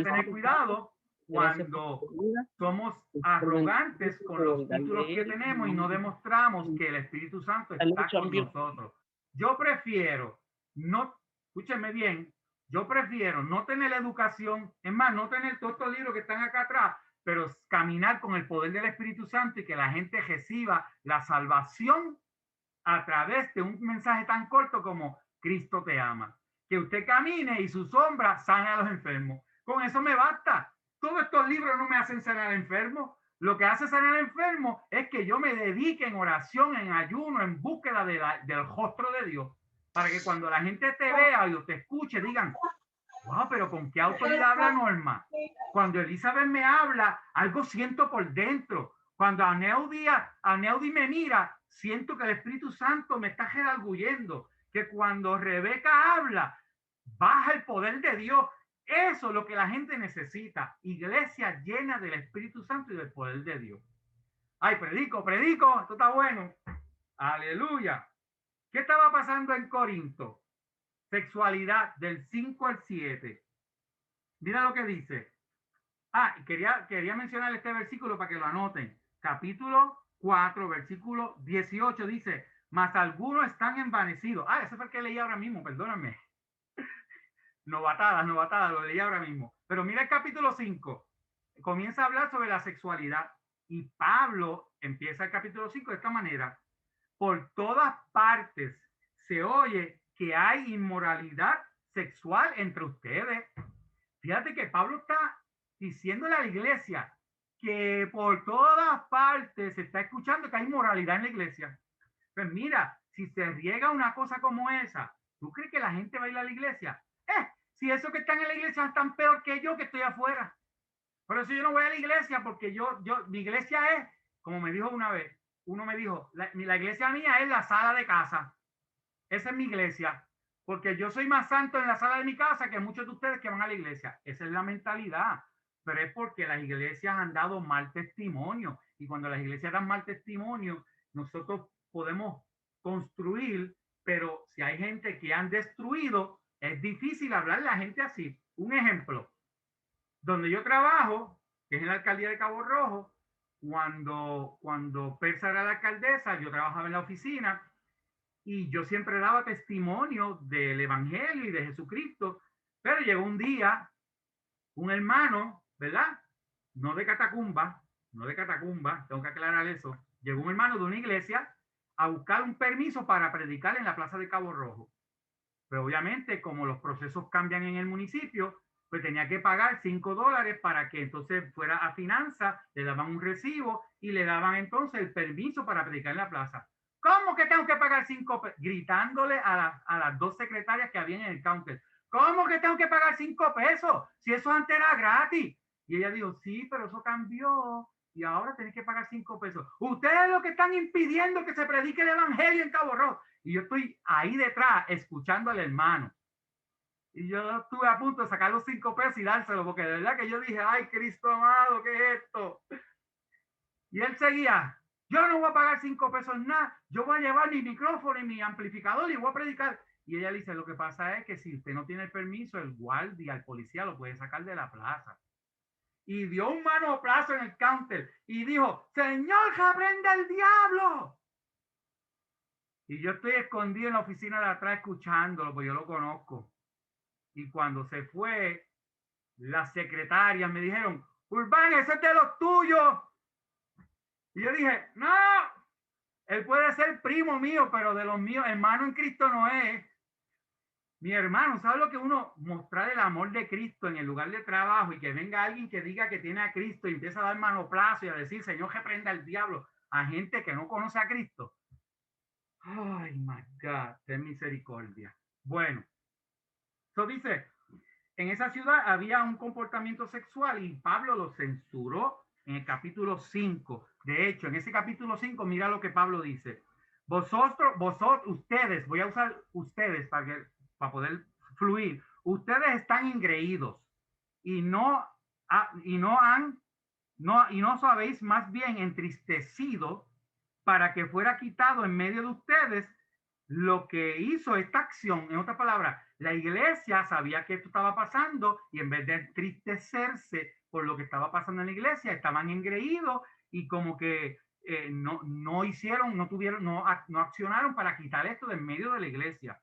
tener cuidado cuando somos arrogantes con los títulos que tenemos y no demostramos que el Espíritu Santo está con nosotros. Yo prefiero no, escúchenme bien, yo prefiero no tener la educación, es más, no tener todos estos libros que están acá atrás, pero caminar con el poder del Espíritu Santo y que la gente reciba la salvación a través de un mensaje tan corto como Cristo te ama. Que usted camine y su sombra sane a los enfermos. Con eso me basta. Todos estos libros no me hacen sanar enfermos. Lo que hace sanar enfermo es que yo me dedique en oración, en ayuno, en búsqueda del rostro de Dios. Para que cuando la gente te vea o te escuche, digan, wow, pero ¿con qué autoridad habla Norma? Cuando Elizabeth me habla, algo siento por dentro. Cuando Aneudi me mira, siento que el Espíritu Santo me está redarguyendo. Que cuando Rebeca habla, baja el poder de Dios. Eso es lo que la gente necesita. Iglesia llena del Espíritu Santo y del poder de Dios. Ay, predico, esto está bueno. Aleluya. ¿Qué estaba pasando en Corinto? Sexualidad del 5 al 7. Mira lo que dice. Quería mencionar este versículo para que lo anoten. Capítulo 4, versículo 18 dice, mas algunos están envanecidos. Ese fue el que leí ahora mismo, perdóname. Novatadas, lo leí ahora mismo. Pero mira el capítulo 5. Comienza a hablar sobre la sexualidad. Y Pablo empieza el capítulo 5 de esta manera. Por todas partes se oye que hay inmoralidad sexual entre ustedes. Fíjate que Pablo está diciéndole a la iglesia que por todas partes se está escuchando que hay moralidad en la iglesia. Pues mira, si se riega una cosa como esa, ¿tú crees que la gente va a ir a la iglesia? Si esos que están en la iglesia están peor que yo que estoy afuera. Por eso yo no voy a la iglesia, porque mi iglesia es, como me dijo una vez, uno me dijo, la iglesia mía es la sala de casa. Esa es mi iglesia, porque yo soy más santo en la sala de mi casa que muchos de ustedes que van a la iglesia. Esa es la mentalidad, pero es porque las iglesias han dado mal testimonio, y cuando las iglesias dan mal testimonio, nosotros podemos construir, pero si hay gente que han destruido, es difícil hablarle a la gente así. Un ejemplo, donde yo trabajo, que es en la alcaldía de Cabo Rojo, cuando Persa era la alcaldesa, yo trabajaba en la oficina, y yo siempre daba testimonio del Evangelio y de Jesucristo, pero llegó un día, un hermano, ¿verdad? No de Catacumba, tengo que aclarar eso. Llegó un hermano de una iglesia a buscar un permiso para predicar en la plaza de Cabo Rojo. Pero obviamente, como los procesos cambian en el municipio, pues tenía que pagar $5 para que entonces fuera a finanzas, le daban un recibo y le daban entonces el permiso para predicar en la plaza. ¿Cómo que tengo que pagar 5? Gritándole a las dos secretarias que había en el counter. ¿cómo que tengo que pagar 5 pesos? Si eso antes era gratis. Y ella dijo, sí, pero eso cambió y ahora tenés que pagar 5 pesos. Ustedes lo que están impidiendo que se predique el evangelio en Cabo Rojo. Y yo estoy ahí detrás escuchando al hermano. Y yo estuve a punto de sacar los 5 pesos y dárselo, porque de verdad que yo dije, ay, Cristo amado, ¿qué es esto? Y él seguía, yo no voy a pagar 5 pesos nada, yo voy a llevar mi micrófono y mi amplificador y voy a predicar. Y ella dice, lo que pasa es que si usted no tiene el permiso, el guardia, el policía lo puede sacar de la plaza. Y dio un manoplazo en el counter y dijo, Señor, reprenda el diablo. Y yo estoy escondido en la oficina de atrás escuchándolo, porque yo lo conozco. Y cuando se fue, las secretarias me dijeron, Urbán, ese es de los tuyos. Y yo dije, no, él puede ser primo mío, pero de los míos, hermano en Cristo no es. Mi hermano, ¿sabe lo que uno mostrar el amor de Cristo en el lugar de trabajo y que venga alguien que diga que tiene a Cristo y empieza a dar manoplazo y a decir, Señor, reprenda al diablo a gente que no conoce a Cristo? Ay, my God, ten misericordia. Bueno, eso dice, en esa ciudad había un comportamiento sexual y Pablo lo censuró en el capítulo 5. De hecho, en ese capítulo 5, mira lo que Pablo dice. Ustedes, voy a usar ustedes para poder fluir. Ustedes están engreídos y no os habéis más bien entristecido para que fuera quitado en medio de ustedes lo que hizo esta acción. En otras palabras, la iglesia sabía que esto estaba pasando y en vez de entristecerse por lo que estaba pasando en la iglesia, estaban engreídos y como que no hicieron, no accionaron para quitar esto de en medio de la iglesia.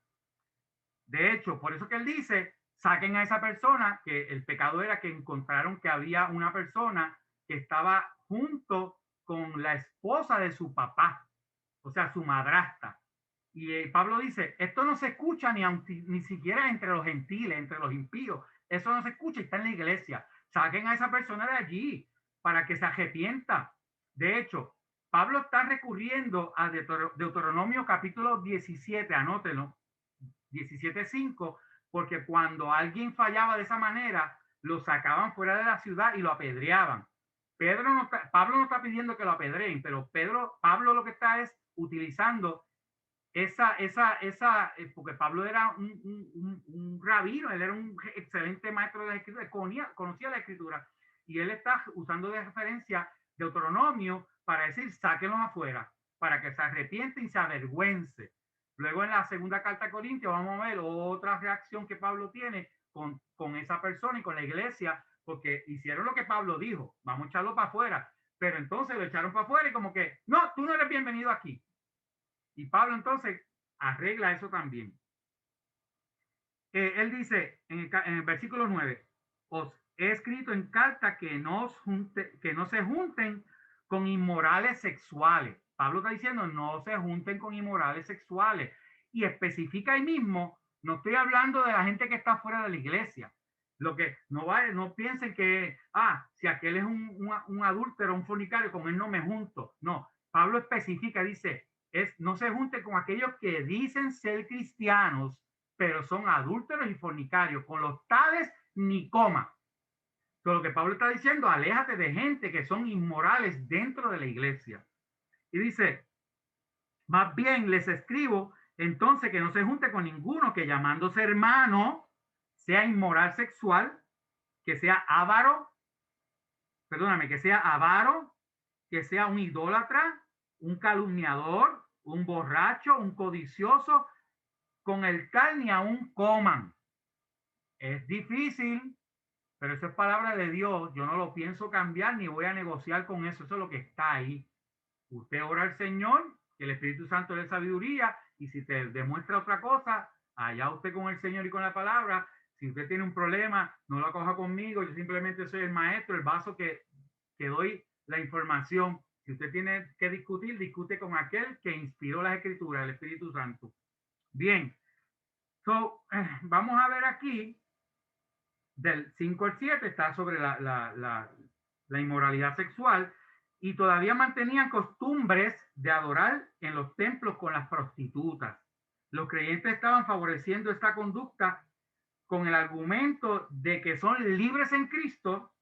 De hecho, por eso que él dice, saquen a esa persona, que el pecado era que encontraron que había una persona que estaba junto con la esposa de su papá, o sea, su madrastra. Y Pablo dice, esto no se escucha ni siquiera entre los gentiles, entre los impíos. Eso no se escucha, está en la iglesia. Saquen a esa persona de allí para que se arrepienta. De hecho, Pablo está recurriendo a Deuteronomio capítulo 17, anótelo, 17:5, porque cuando alguien fallaba de esa manera, lo sacaban fuera de la ciudad y lo apedreaban. Pablo no está pidiendo que lo apedreen, pero Pablo lo que está es utilizando porque Pablo era un rabino, él era un excelente maestro de la escritura, conocía la escritura, y él está usando de referencia Deuteronomio para decir, sáquenlos afuera, para que se arrepiente y se avergüence. Luego en la segunda carta a Corintios vamos a ver otra reacción que Pablo tiene con esa persona y con la iglesia, porque hicieron lo que Pablo dijo, vamos a echarlo para afuera, pero entonces lo echaron para afuera y como que, no, tú no eres bienvenido aquí. Y Pablo entonces arregla eso también. Él dice en el versículo 9, os he escrito en carta que no se junten con inmorales sexuales. Pablo está diciendo no se junten con inmorales sexuales. Y especifica ahí mismo, no estoy hablando de la gente que está fuera de la iglesia. Lo que no piensen que, si aquel es un adúltero, un fornicario, con él no me junto. No, Pablo especifica, dice, no se junte con aquellos que dicen ser cristianos, pero son adúlteros y fornicarios, con los tales ni coma. Todo lo que Pablo está diciendo, aléjate de gente que son inmorales dentro de la iglesia. Y dice, más bien les escribo entonces que no se junte con ninguno que llamándose hermano sea inmoral sexual, que sea avaro, que sea un idólatra, un calumniador, un borracho, un codicioso, con el tal ni aún coman. Es difícil, pero eso es palabra de Dios. Yo no lo pienso cambiar ni voy a negociar con eso. Eso es lo que está ahí. Usted ora al Señor, que el Espíritu Santo le dé sabiduría, y si te demuestra otra cosa, allá usted con el Señor y con la palabra. Si usted tiene un problema, no lo coja conmigo. Yo simplemente soy el maestro, el vaso que doy la información. Si usted tiene que discutir, discute con aquel que inspiró las Escrituras, el Espíritu Santo. Bien. Vamos a ver aquí, del 5 al 7, está sobre la inmoralidad sexual, y todavía mantenían costumbres de adorar en los templos con las prostitutas. Los creyentes estaban favoreciendo esta conducta con el argumento de que son libres en Cristo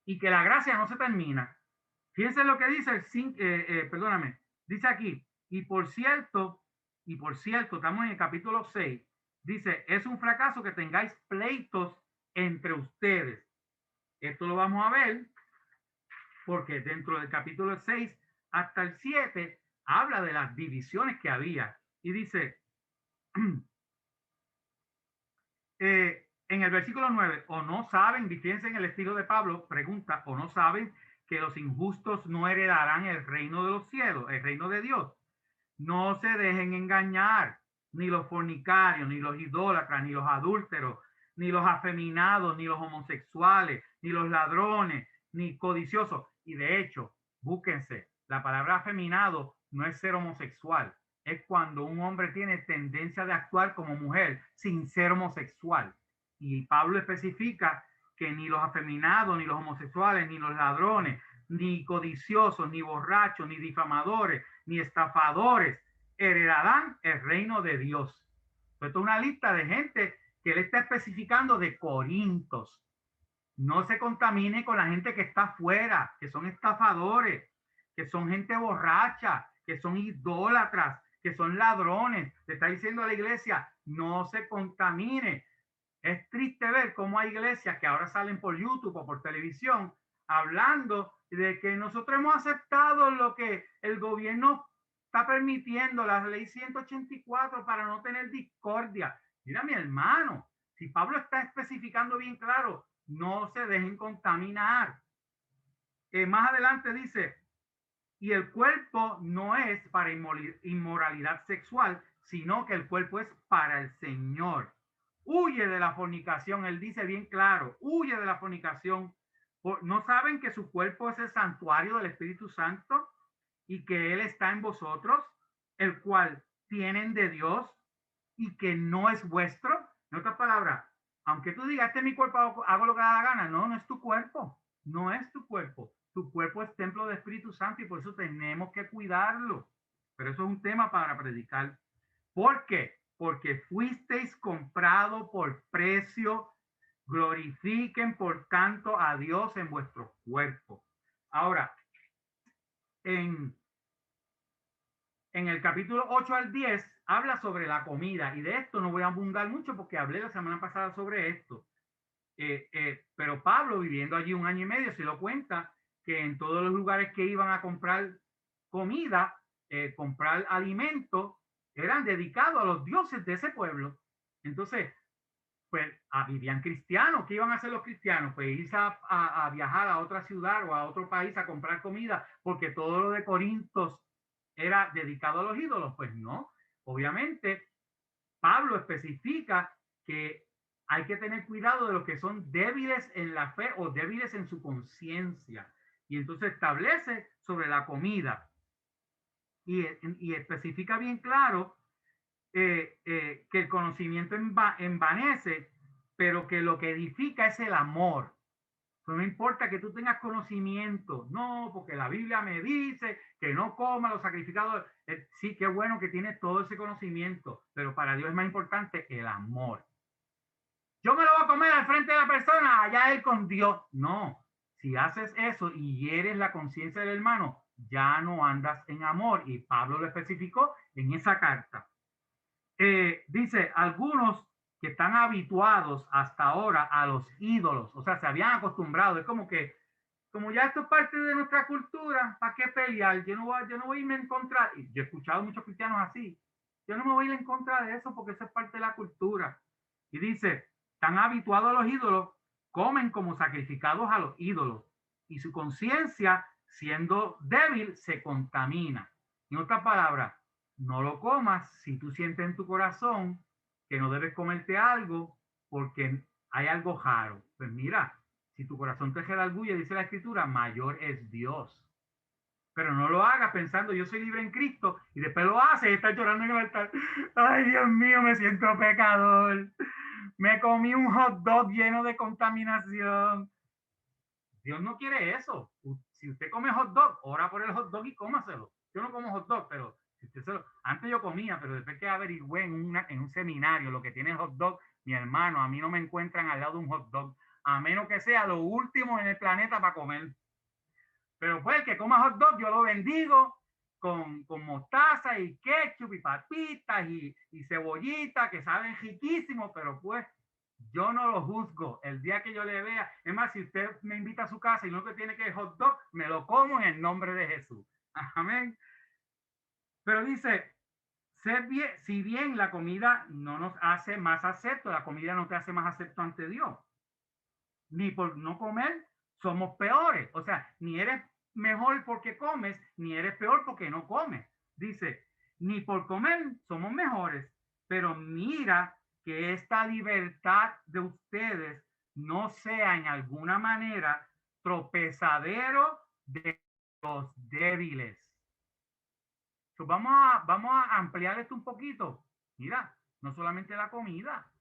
y que la gracia no se termina. Fíjense lo que dice, perdóname, dice aquí, y por cierto, estamos en el capítulo 6, dice, es un fracaso que tengáis pleitos entre ustedes. Esto lo vamos a ver porque dentro del capítulo 6 hasta el 7 habla de las divisiones que había y dice, en el versículo 9, o no saben, fíjense en el estilo de Pablo, pregunta, o no saben que los injustos no heredarán el reino de los cielos, el reino de Dios. No se dejen engañar, ni los fornicarios, ni los idólatras, ni los adúlteros, ni los afeminados, ni los homosexuales, ni los ladrones, ni codiciosos. Y de hecho, búsquense, la palabra afeminado no es ser homosexual, es cuando un hombre tiene tendencia de actuar como mujer sin ser homosexual. Y Pablo especifica que ni los afeminados, ni los homosexuales, ni los ladrones, ni codiciosos, ni borrachos, ni difamadores, ni estafadores heredarán el reino de Dios. Esto es una lista de gente que él está especificando de Corintios. No se contamine con la gente que está afuera, que son estafadores, que son gente borracha, que son idólatras, que son ladrones. Le está diciendo a la iglesia, no se contamine. Es triste ver cómo hay iglesias que ahora salen por YouTube o por televisión hablando de que nosotros hemos aceptado lo que el gobierno está permitiendo, la ley 184, para no tener discordia. Mira, mi hermano, si Pablo está especificando bien claro, no se dejen contaminar. Más adelante dice, y el cuerpo no es para inmoralidad sexual, sino que el cuerpo es para el Señor. Huye de la fornicación, él dice bien claro, huye de la fornicación. ¿No saben que su cuerpo es el santuario del Espíritu Santo y que Él está en vosotros, el cual tienen de Dios y que no es vuestro? En otras palabras, aunque tú digas, este es mi cuerpo, hago lo que da la gana, no, no es tu cuerpo, no es tu cuerpo. Tu cuerpo es templo del Espíritu Santo y por eso tenemos que cuidarlo. Pero eso es un tema para predicar. ¿Por qué? Porque fuisteis comprado por precio. Glorifiquen por tanto a Dios en vuestro cuerpo. Ahora, en el capítulo 8 al 10 habla sobre la comida y de esto no voy a abundar mucho porque hablé la semana pasada sobre esto. Pero Pablo, viviendo allí 1 año y medio, se lo cuenta que en todos los lugares que iban a comprar comida, comprar alimentos, eran dedicados a los dioses de ese pueblo. Entonces, pues vivían cristianos. ¿Qué iban a hacer los cristianos? Pues irse a viajar a otra ciudad o a otro país a comprar comida, porque todo lo de Corintios era dedicado a los ídolos. Pues no, obviamente Pablo especifica que hay que tener cuidado de los que son débiles en la fe o débiles en su conciencia. Y entonces establece sobre la comida y especifica bien claro que el conocimiento envanece, pero que lo que edifica es el amor. No importa que tú tengas conocimiento, no, porque la Biblia me dice que no coma los sacrificados. Sí, qué bueno que tienes todo ese conocimiento, pero para Dios es más importante el amor. Yo me lo voy a comer al frente de la persona, allá él con Dios. No, si haces eso y hieres la conciencia del hermano, ya no andas en amor. Y Pablo lo especificó en esa carta. Dice, algunos que están habituados hasta ahora a los ídolos, o sea, se habían acostumbrado, es como que, como ya esto es parte de nuestra cultura, ¿para qué pelear? Yo no voy a irme en contra, y yo he escuchado muchos cristianos así, yo no me voy a ir en contra de eso porque eso es parte de la cultura. Y dice, están habituados a los ídolos, comen como sacrificados a los ídolos, y su conciencia, siendo débil, se contamina. En otras palabras, no lo comas si tú sientes en tu corazón que no debes comerte algo porque hay algo raro. Pues mira, si tu corazón te redarguye, dice la escritura, mayor es Dios. Pero no lo hagas pensando, yo soy libre en Cristo, y después lo haces y estás llorando en el altar. Ay, Dios mío, me siento pecador. Me comí un hot dog lleno de contaminación. Dios no quiere eso. Si usted come hot dog, ora por el hot dog y cómaselo. Yo no como hot dog, pero si usted antes yo comía, pero después que averigüé en un seminario lo que tiene el hot dog, Mi hermano, a mí no me encuentran al lado de un hot dog, a menos que sea lo último en el planeta para comer. Pero pues el que coma hot dog, yo lo bendigo con mostaza y ketchup y papitas y cebollita, que saben riquísimo, pero pues yo no lo juzgo. El día que yo le vea, es más, si usted me invita a su casa y no que tiene que hot dog, me lo como en el nombre de Jesús. Amén. Pero dice, si bien la comida no nos hace más acepto, la comida no te hace más acepto ante Dios. Ni por no comer somos peores. O sea, ni eres mejor porque comes, ni eres peor porque no comes. Dice, ni por comer somos mejores, pero mira que esta libertad de ustedes no sea en alguna manera tropezadero de los débiles. So, vamos a ampliar esto un poquito. Mira, no solamente la comida,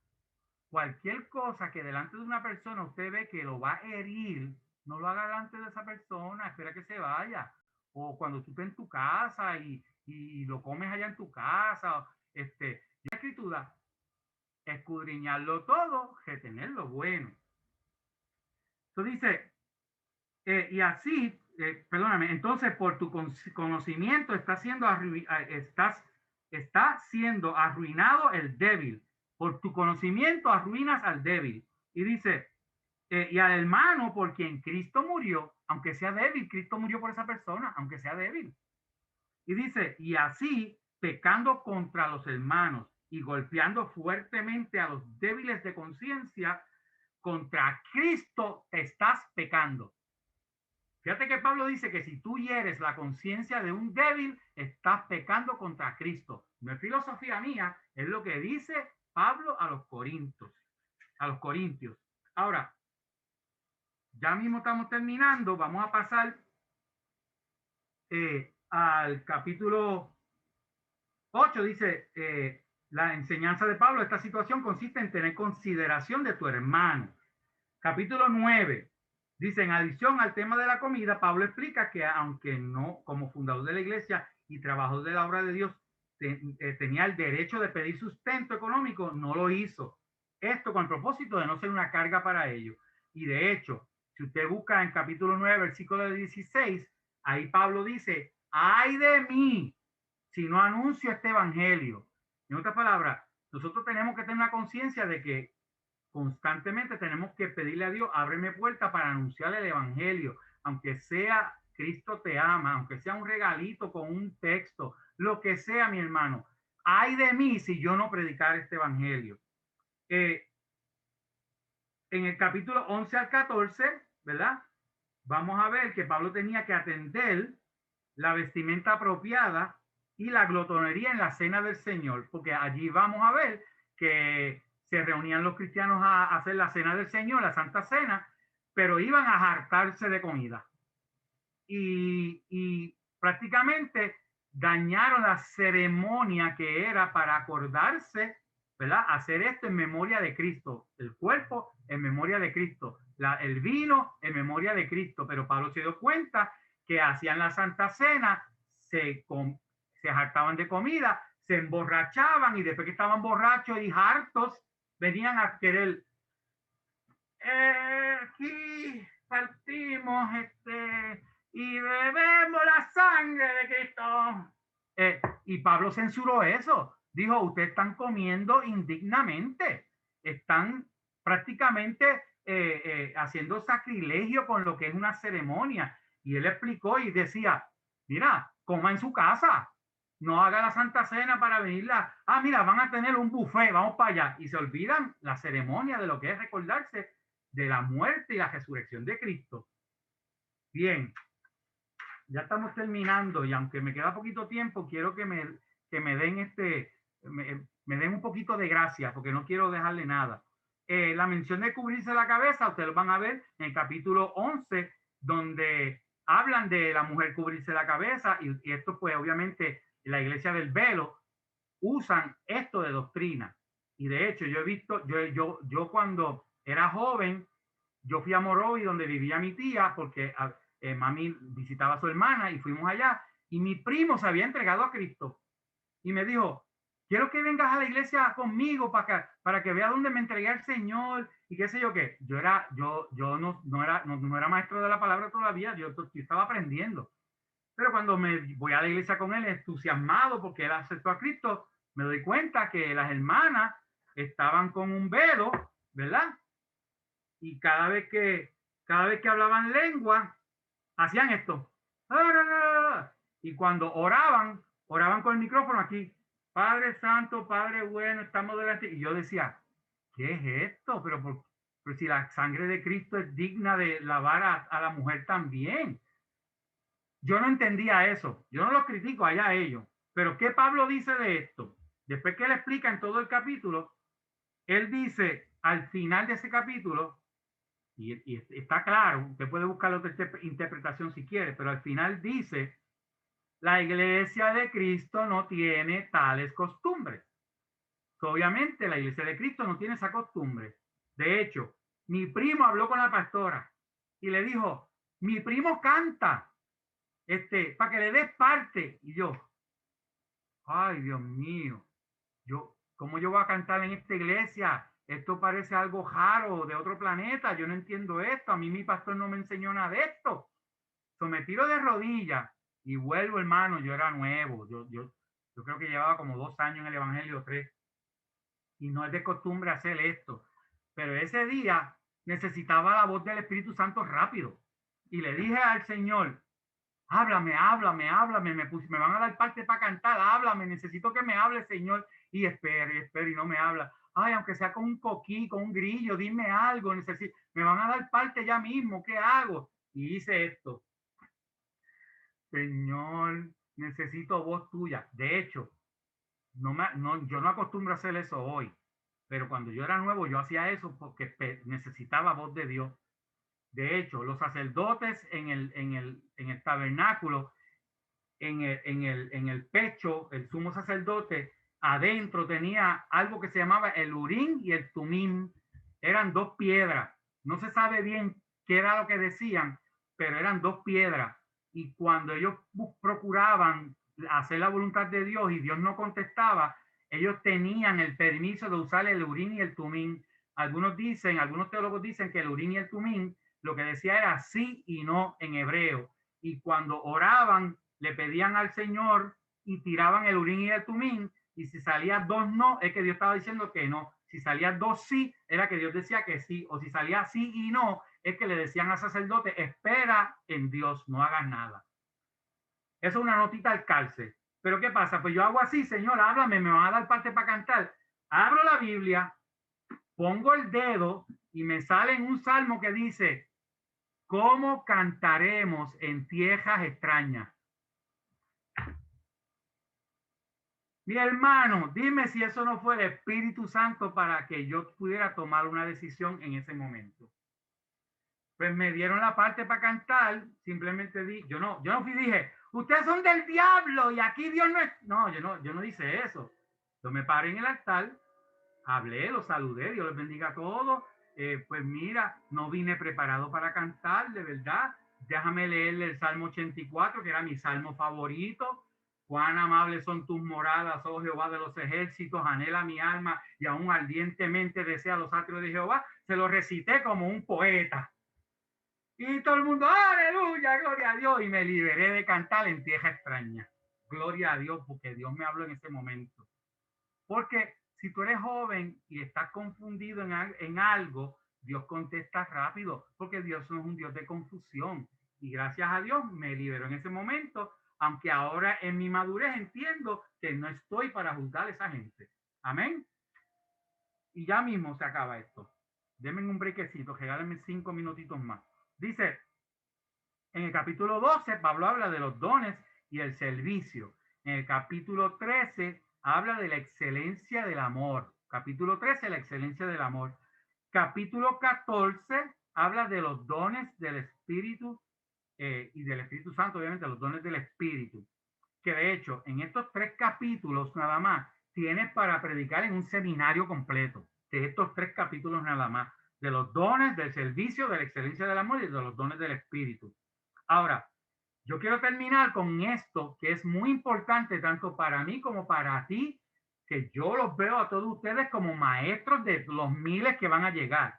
cualquier cosa que delante de una persona usted ve que lo va a herir, no lo haga delante de esa persona, espera que se vaya. O cuando tú estés en tu casa y lo comes allá en tu casa, la escritura, escudriñarlo todo, retener lo bueno. Entonces dice, y así, perdóname, entonces por tu conocimiento está siendo arruinado el débil. Por tu conocimiento arruinas al débil. Y dice, y al hermano por quien Cristo murió, aunque sea débil, Cristo murió por esa persona, aunque sea débil. Y dice, y así, pecando contra los hermanos y golpeando fuertemente a los débiles de conciencia, contra Cristo te estás pecando. Fíjate que Pablo dice que si tú hieres la conciencia de un débil, estás pecando contra Cristo. No es filosofía mía, es lo que dice Pablo a los corintios. Ahora, ya mismo estamos terminando, vamos a pasar al capítulo 8. Dice, la enseñanza de Pablo, esta situación consiste en tener consideración de tu hermano. Capítulo 9. Dice, en adición al tema de la comida, Pablo explica que aunque no, como fundador de la iglesia y trabajador de la obra de Dios, tenía el derecho de pedir sustento económico, no lo hizo. Esto con el propósito de no ser una carga para ellos. Y de hecho, si usted busca en capítulo 9, versículo 16, ahí Pablo dice, ay de mí si no anuncio este evangelio. En otras palabras, nosotros tenemos que tener una conciencia de que constantemente tenemos que pedirle a Dios, ábreme puerta para anunciar el evangelio, aunque sea Cristo te ama, aunque sea un regalito con un texto, lo que sea, mi hermano. Ay de mí si yo no predicar este evangelio. En el capítulo 11 al 14, ¿verdad? Vamos a ver que Pablo tenía que atender la vestimenta apropiada y la glotonería en la cena del Señor, porque allí vamos a ver que se reunían los cristianos a hacer la cena del Señor, la Santa Cena, pero iban a hartarse de comida. Y prácticamente dañaron la ceremonia que era para acordarse, ¿verdad? Hacer esto en memoria de Cristo, el cuerpo en memoria de Cristo, el vino en memoria de Cristo. Pero Pablo se dio cuenta que hacían la Santa Cena, se hartaban de comida, se emborrachaban y después que estaban borrachos y hartos, venían a querer, aquí partimos y bebemos la sangre de Cristo. Y Pablo censuró eso. Dijo, ustedes están comiendo indignamente, están prácticamente haciendo sacrilegio con lo que es una ceremonia. Y él explicó y decía, mira, coma en su casa, no haga la Santa Cena para venirla. Ah, mira, van a tener un buffet, vamos para allá. Y se olvidan la ceremonia de lo que es recordarse de la muerte y la resurrección de Cristo. Bien, ya estamos terminando y aunque me queda poquito tiempo, quiero que me den me den un poquito de gracia porque no quiero dejarle nada. La mención de cubrirse la cabeza, ustedes lo van a ver en el capítulo 11, donde hablan de la mujer cubrirse la cabeza y esto pues obviamente la iglesia del velo usan esto de doctrina. Y de hecho yo he visto, yo cuando era joven, yo fui a Morovi donde vivía mi tía porque mami visitaba a su hermana y fuimos allá y mi primo se había entregado a Cristo y me dijo, quiero que vengas a la iglesia conmigo para que vea dónde me entregué al Señor y qué sé yo qué. Yo no era maestro de la palabra todavía, yo estaba aprendiendo. Pero cuando me voy a la iglesia con él, entusiasmado porque él aceptó a Cristo, me doy cuenta que las hermanas estaban con un velo, ¿verdad? Y cada vez que hablaban lengua, hacían esto. Y cuando oraban con el micrófono aquí. Padre Santo, Padre bueno, estamos delante. Y yo decía, ¿qué es esto? Pero si la sangre de Cristo es digna de lavar a la mujer también. Yo no entendía eso. Yo no lo critico, allá ellos. Pero ¿qué Pablo dice de esto? Después que él explica en todo el capítulo, él dice al final de ese capítulo, y está claro, usted puede buscar otra interpretación si quiere, pero al final dice, la iglesia de Cristo no tiene tales costumbres. Obviamente la iglesia de Cristo no tiene esa costumbre. De hecho, mi primo habló con la pastora y le dijo, mi primo canta, para que le des parte. Y yo, ay, Dios mío, ¿cómo yo voy a cantar en esta iglesia? Esto parece algo raro de otro planeta. Yo no entiendo esto. A mí mi pastor no me enseñó nada de esto. Me tiro de rodillas y vuelvo, hermano. Yo era nuevo. Yo creo que llevaba como 2 años en el Evangelio, 3. Y no es de costumbre hacer esto. Pero ese día necesitaba la voz del Espíritu Santo rápido. Y le dije al Señor, háblame, háblame, háblame, me van a dar parte para cantar, háblame, necesito que me hable, Señor. Y espero, y no me habla. Ay, aunque sea con un coquí, con un grillo, dime algo, me van a dar parte ya mismo, ¿qué hago? Y hice esto. Señor, necesito voz tuya. De hecho, yo no acostumbro a hacer eso hoy, pero cuando yo era nuevo, yo hacía eso porque necesitaba voz de Dios. De hecho, los sacerdotes en el tabernáculo, en el pecho, el sumo sacerdote, adentro tenía algo que se llamaba el Urim y el Tumim. Eran 2 piedras. No se sabe bien qué era lo que decían, pero eran 2 piedras. Y cuando ellos procuraban hacer la voluntad de Dios y Dios no contestaba, ellos tenían el permiso de usar el Urim y el Tumim. Algunos teólogos dicen que el Urim y el Tumim lo que decía era sí y no en hebreo. Y cuando oraban, le pedían al Señor y tiraban el Urim y el Tumim, y si salía 2 no, es que Dios estaba diciendo que no. Si salía 2 sí, era que Dios decía que sí. O si salía sí y no, es que le decían al sacerdote, espera en Dios, no hagas nada. Eso es una notita al cárcel. Pero ¿qué pasa? Pues yo hago así, Señor, háblame, me van a dar parte para cantar. Abro la Biblia, pongo el dedo y me sale en un salmo que dice, ¿cómo cantaremos en tierras extrañas? Mi hermano, dime si eso no fue el Espíritu Santo para que yo pudiera tomar una decisión en ese momento. Pues me dieron la parte para cantar, simplemente yo no fui, dije, ustedes son del diablo y aquí Dios no es. No, yo no hice eso. Yo me paré en el altar, hablé, los saludé, Dios les bendiga a todos. Pues mira, no vine preparado para cantar, de verdad. Déjame leerle el Salmo 84, que era mi salmo favorito. Cuán amables son tus moradas, oh Jehová de los ejércitos, anhela mi alma y aún ardientemente desea los atrios de Jehová. Se lo recité como un poeta. Y todo el mundo, aleluya, gloria a Dios. Y me liberé de cantar en tierra extraña. Gloria a Dios, porque Dios me habló en ese momento. Porque si tú eres joven y estás confundido en algo, Dios contesta rápido, porque Dios no es un Dios de confusión. Y gracias a Dios me liberó en ese momento, aunque ahora en mi madurez entiendo que no estoy para juzgar a esa gente. Amén. Y ya mismo se acaba esto. Denme un brequecito, regálenme 5 minutitos más. Dice, en el capítulo 12, Pablo habla de los dones y el servicio. En el capítulo 13, habla de la excelencia del amor. Capítulo 13, la excelencia del amor. Capítulo 14, habla de los dones del Espíritu y del Espíritu Santo, obviamente, los dones del Espíritu. Que de hecho, en estos 3 capítulos nada más, tienes para predicar en un seminario completo. De estos 3 capítulos nada más. De los dones, del servicio, de la excelencia del amor y de los dones del Espíritu. Ahora, yo quiero terminar con esto que es muy importante tanto para mí como para ti, que yo los veo a todos ustedes como maestros de los miles que van a llegar.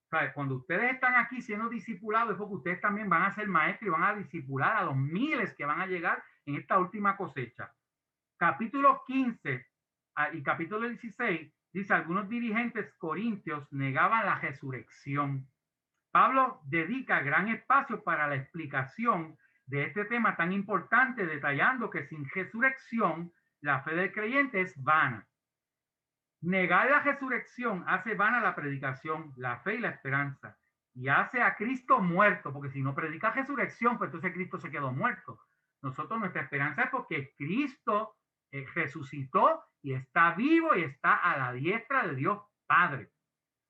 O sea, cuando ustedes están aquí siendo discipulados, es porque ustedes también van a ser maestros y van a discipular a los miles que van a llegar en esta última cosecha. Capítulo 15 y capítulo 16 dice, algunos dirigentes corintios negaban la resurrección. Pablo dedica gran espacio para la explicación de este tema tan importante, detallando que sin resurrección la fe del creyente es vana. Negar la resurrección hace vana la predicación, la fe y la esperanza, y hace a Cristo muerto, porque si no predica resurrección, pues entonces Cristo se quedó muerto. Nosotros, nuestra esperanza es porque Cristo resucitó y está vivo y está a la diestra de Dios Padre.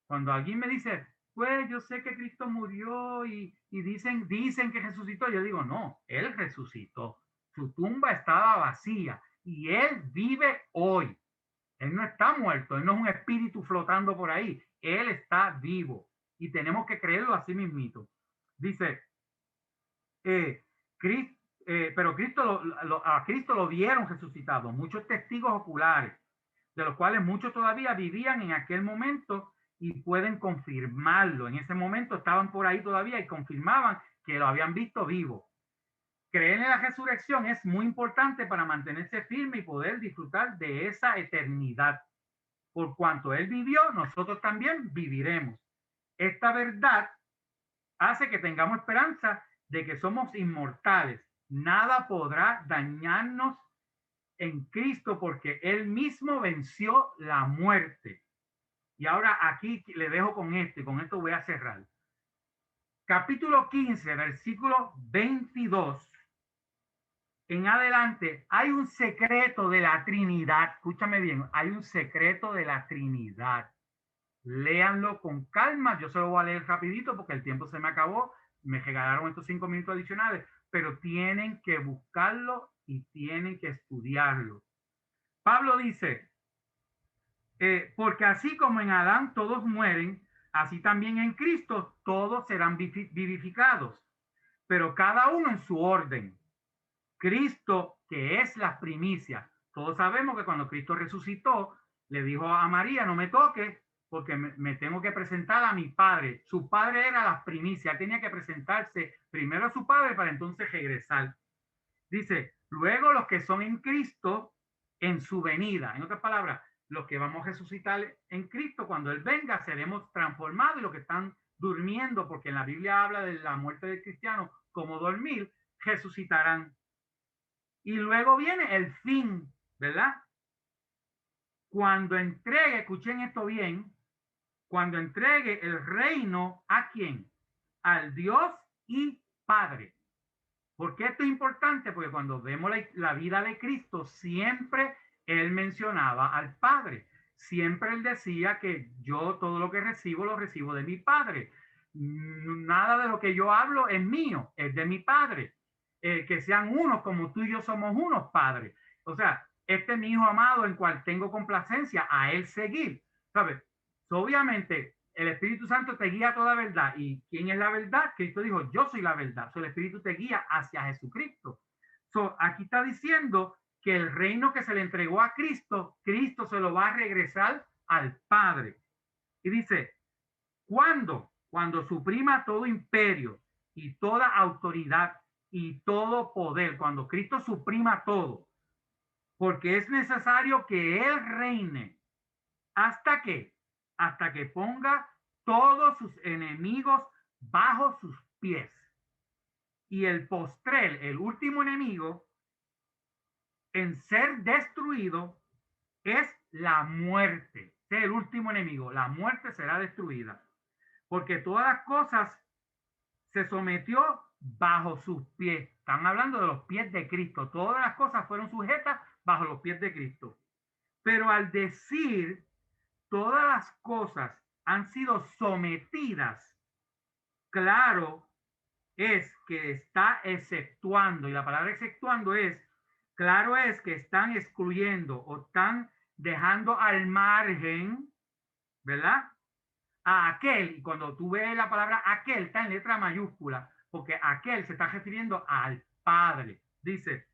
Cuando alguien me dice, pues yo sé que Cristo murió y dicen que resucitó, yo digo, no, Él resucitó. Su tumba estaba vacía y Él vive hoy. Él no está muerto, Él no es un espíritu flotando por ahí. Él está vivo y tenemos que creerlo así mismito. Dice, pero a Cristo lo vieron resucitado, muchos testigos oculares, de los cuales muchos todavía vivían en aquel momento y pueden confirmarlo. En ese momento estaban por ahí todavía y confirmaban que lo habían visto vivo. Creer en la resurrección es muy importante para mantenerse firme y poder disfrutar de esa eternidad. Por cuanto Él vivió, nosotros también viviremos. Esta verdad hace que tengamos esperanza de que somos inmortales. Nada podrá dañarnos en Cristo porque Él mismo venció la muerte. Y ahora aquí le dejo con esto voy a cerrar. Capítulo 15, versículo 22. En adelante hay un secreto de la Trinidad. Escúchame bien, hay un secreto de la Trinidad. Léanlo con calma. Yo se lo voy a leer rapidito porque el tiempo se me acabó. Me regalaron estos 5 minutos adicionales, pero tienen que buscarlo y tienen que estudiarlo. Pablo dice, porque así como en Adán todos mueren, así también en Cristo todos serán vivificados, pero cada uno en su orden. Cristo, que es la primicia. Todos sabemos que cuando Cristo resucitó, le dijo a María, no me toques porque me tengo que presentar a mi padre. Su padre era la primicia, tenía que presentarse primero a su padre para entonces regresar. Dice, luego los que son en Cristo en su venida. En otras palabras, los que vamos a resucitar en Cristo, cuando Él venga, seremos transformados y los que están durmiendo, porque en la Biblia habla de la muerte del cristiano como dormir, resucitarán. Y luego viene el fin, ¿verdad? Cuando entregue, escuchen esto bien, cuando entregue el reino ¿a quién? Al Dios y Padre. ¿Por qué esto es importante? Porque cuando vemos la vida de Cristo, siempre Él mencionaba al Padre. Siempre Él decía que yo todo lo que recibo, lo recibo de mi Padre. Nada de lo que yo hablo es mío, es de mi Padre. Que sean unos como tú y yo somos unos, Padre. O sea, este es mi Hijo amado en cual tengo complacencia, a Él seguir. ¿Sabes? Obviamente, el Espíritu Santo te guía a toda verdad. ¿Y quién es la verdad? Cristo dijo, yo soy la verdad. El Espíritu te guía hacia Jesucristo. Aquí está diciendo que el reino que se le entregó a Cristo, Cristo se lo va a regresar al Padre. Y dice, ¿cuándo? Cuando suprima todo imperio y toda autoridad y todo poder. Cuando Cristo suprima todo. Porque es necesario que Él reine. ¿Hasta qué? Hasta que ponga todos sus enemigos bajo sus pies. Y el postrer, el último enemigo en ser destruido es la muerte. Es el último enemigo. La muerte será destruida. Porque todas las cosas se sometió bajo sus pies. Están hablando de los pies de Cristo. Todas las cosas fueron sujetas bajo los pies de Cristo. Pero al decir todas las cosas han sido sometidas, claro es que está exceptuando, y la palabra exceptuando es, claro es que están excluyendo o están dejando al margen, ¿verdad? A aquel, y cuando tú ves la palabra aquel, está en letra mayúscula, porque aquel se está refiriendo al Padre. Dice,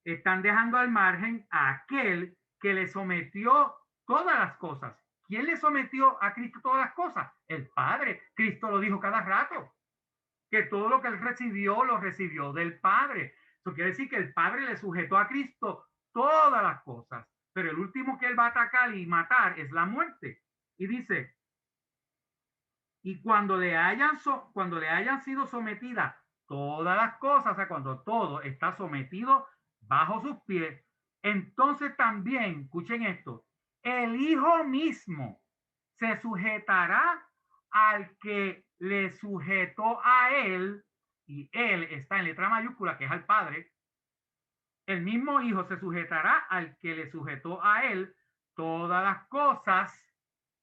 están dejando al margen a aquel que le sometió todas las cosas. ¿Quién le sometió a Cristo todas las cosas? El Padre. Cristo lo dijo cada rato, que todo lo que él recibió, lo recibió del Padre. Eso quiere decir que el Padre le sujetó a Cristo todas las cosas, pero el último que él va a atacar y matar es la muerte. Y dice, y cuando le hayan sido sometidas todas las cosas, o sea, cuando todo está sometido bajo sus pies, entonces también, escuchen esto, el Hijo mismo se sujetará al que le sujetó a él, y él está en letra mayúscula, que es al Padre. El mismo Hijo se sujetará al que le sujetó a él todas las cosas,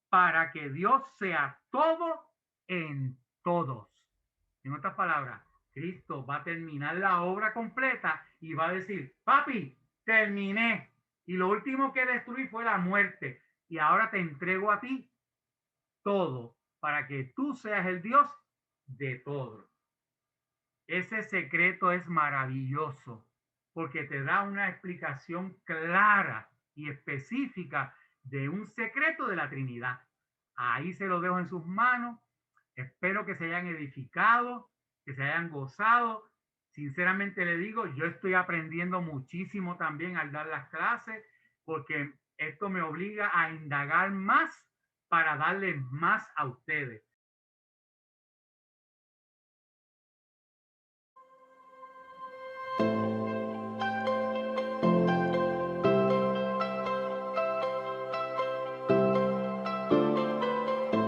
para que Dios sea todo en todos. En otras palabras, Cristo va a terminar la obra completa y va a decir, papi, terminé. Y lo último que destruí fue la muerte. Y ahora te entrego a ti todo para que tú seas el Dios de todo. Ese secreto es maravilloso porque te da una explicación clara y específica de un secreto de la Trinidad. Ahí se lo dejo en sus manos. Espero que se hayan edificado, que se hayan gozado. Sinceramente le digo, yo estoy aprendiendo muchísimo también al dar las clases, porque esto me obliga a indagar más para darles más a ustedes.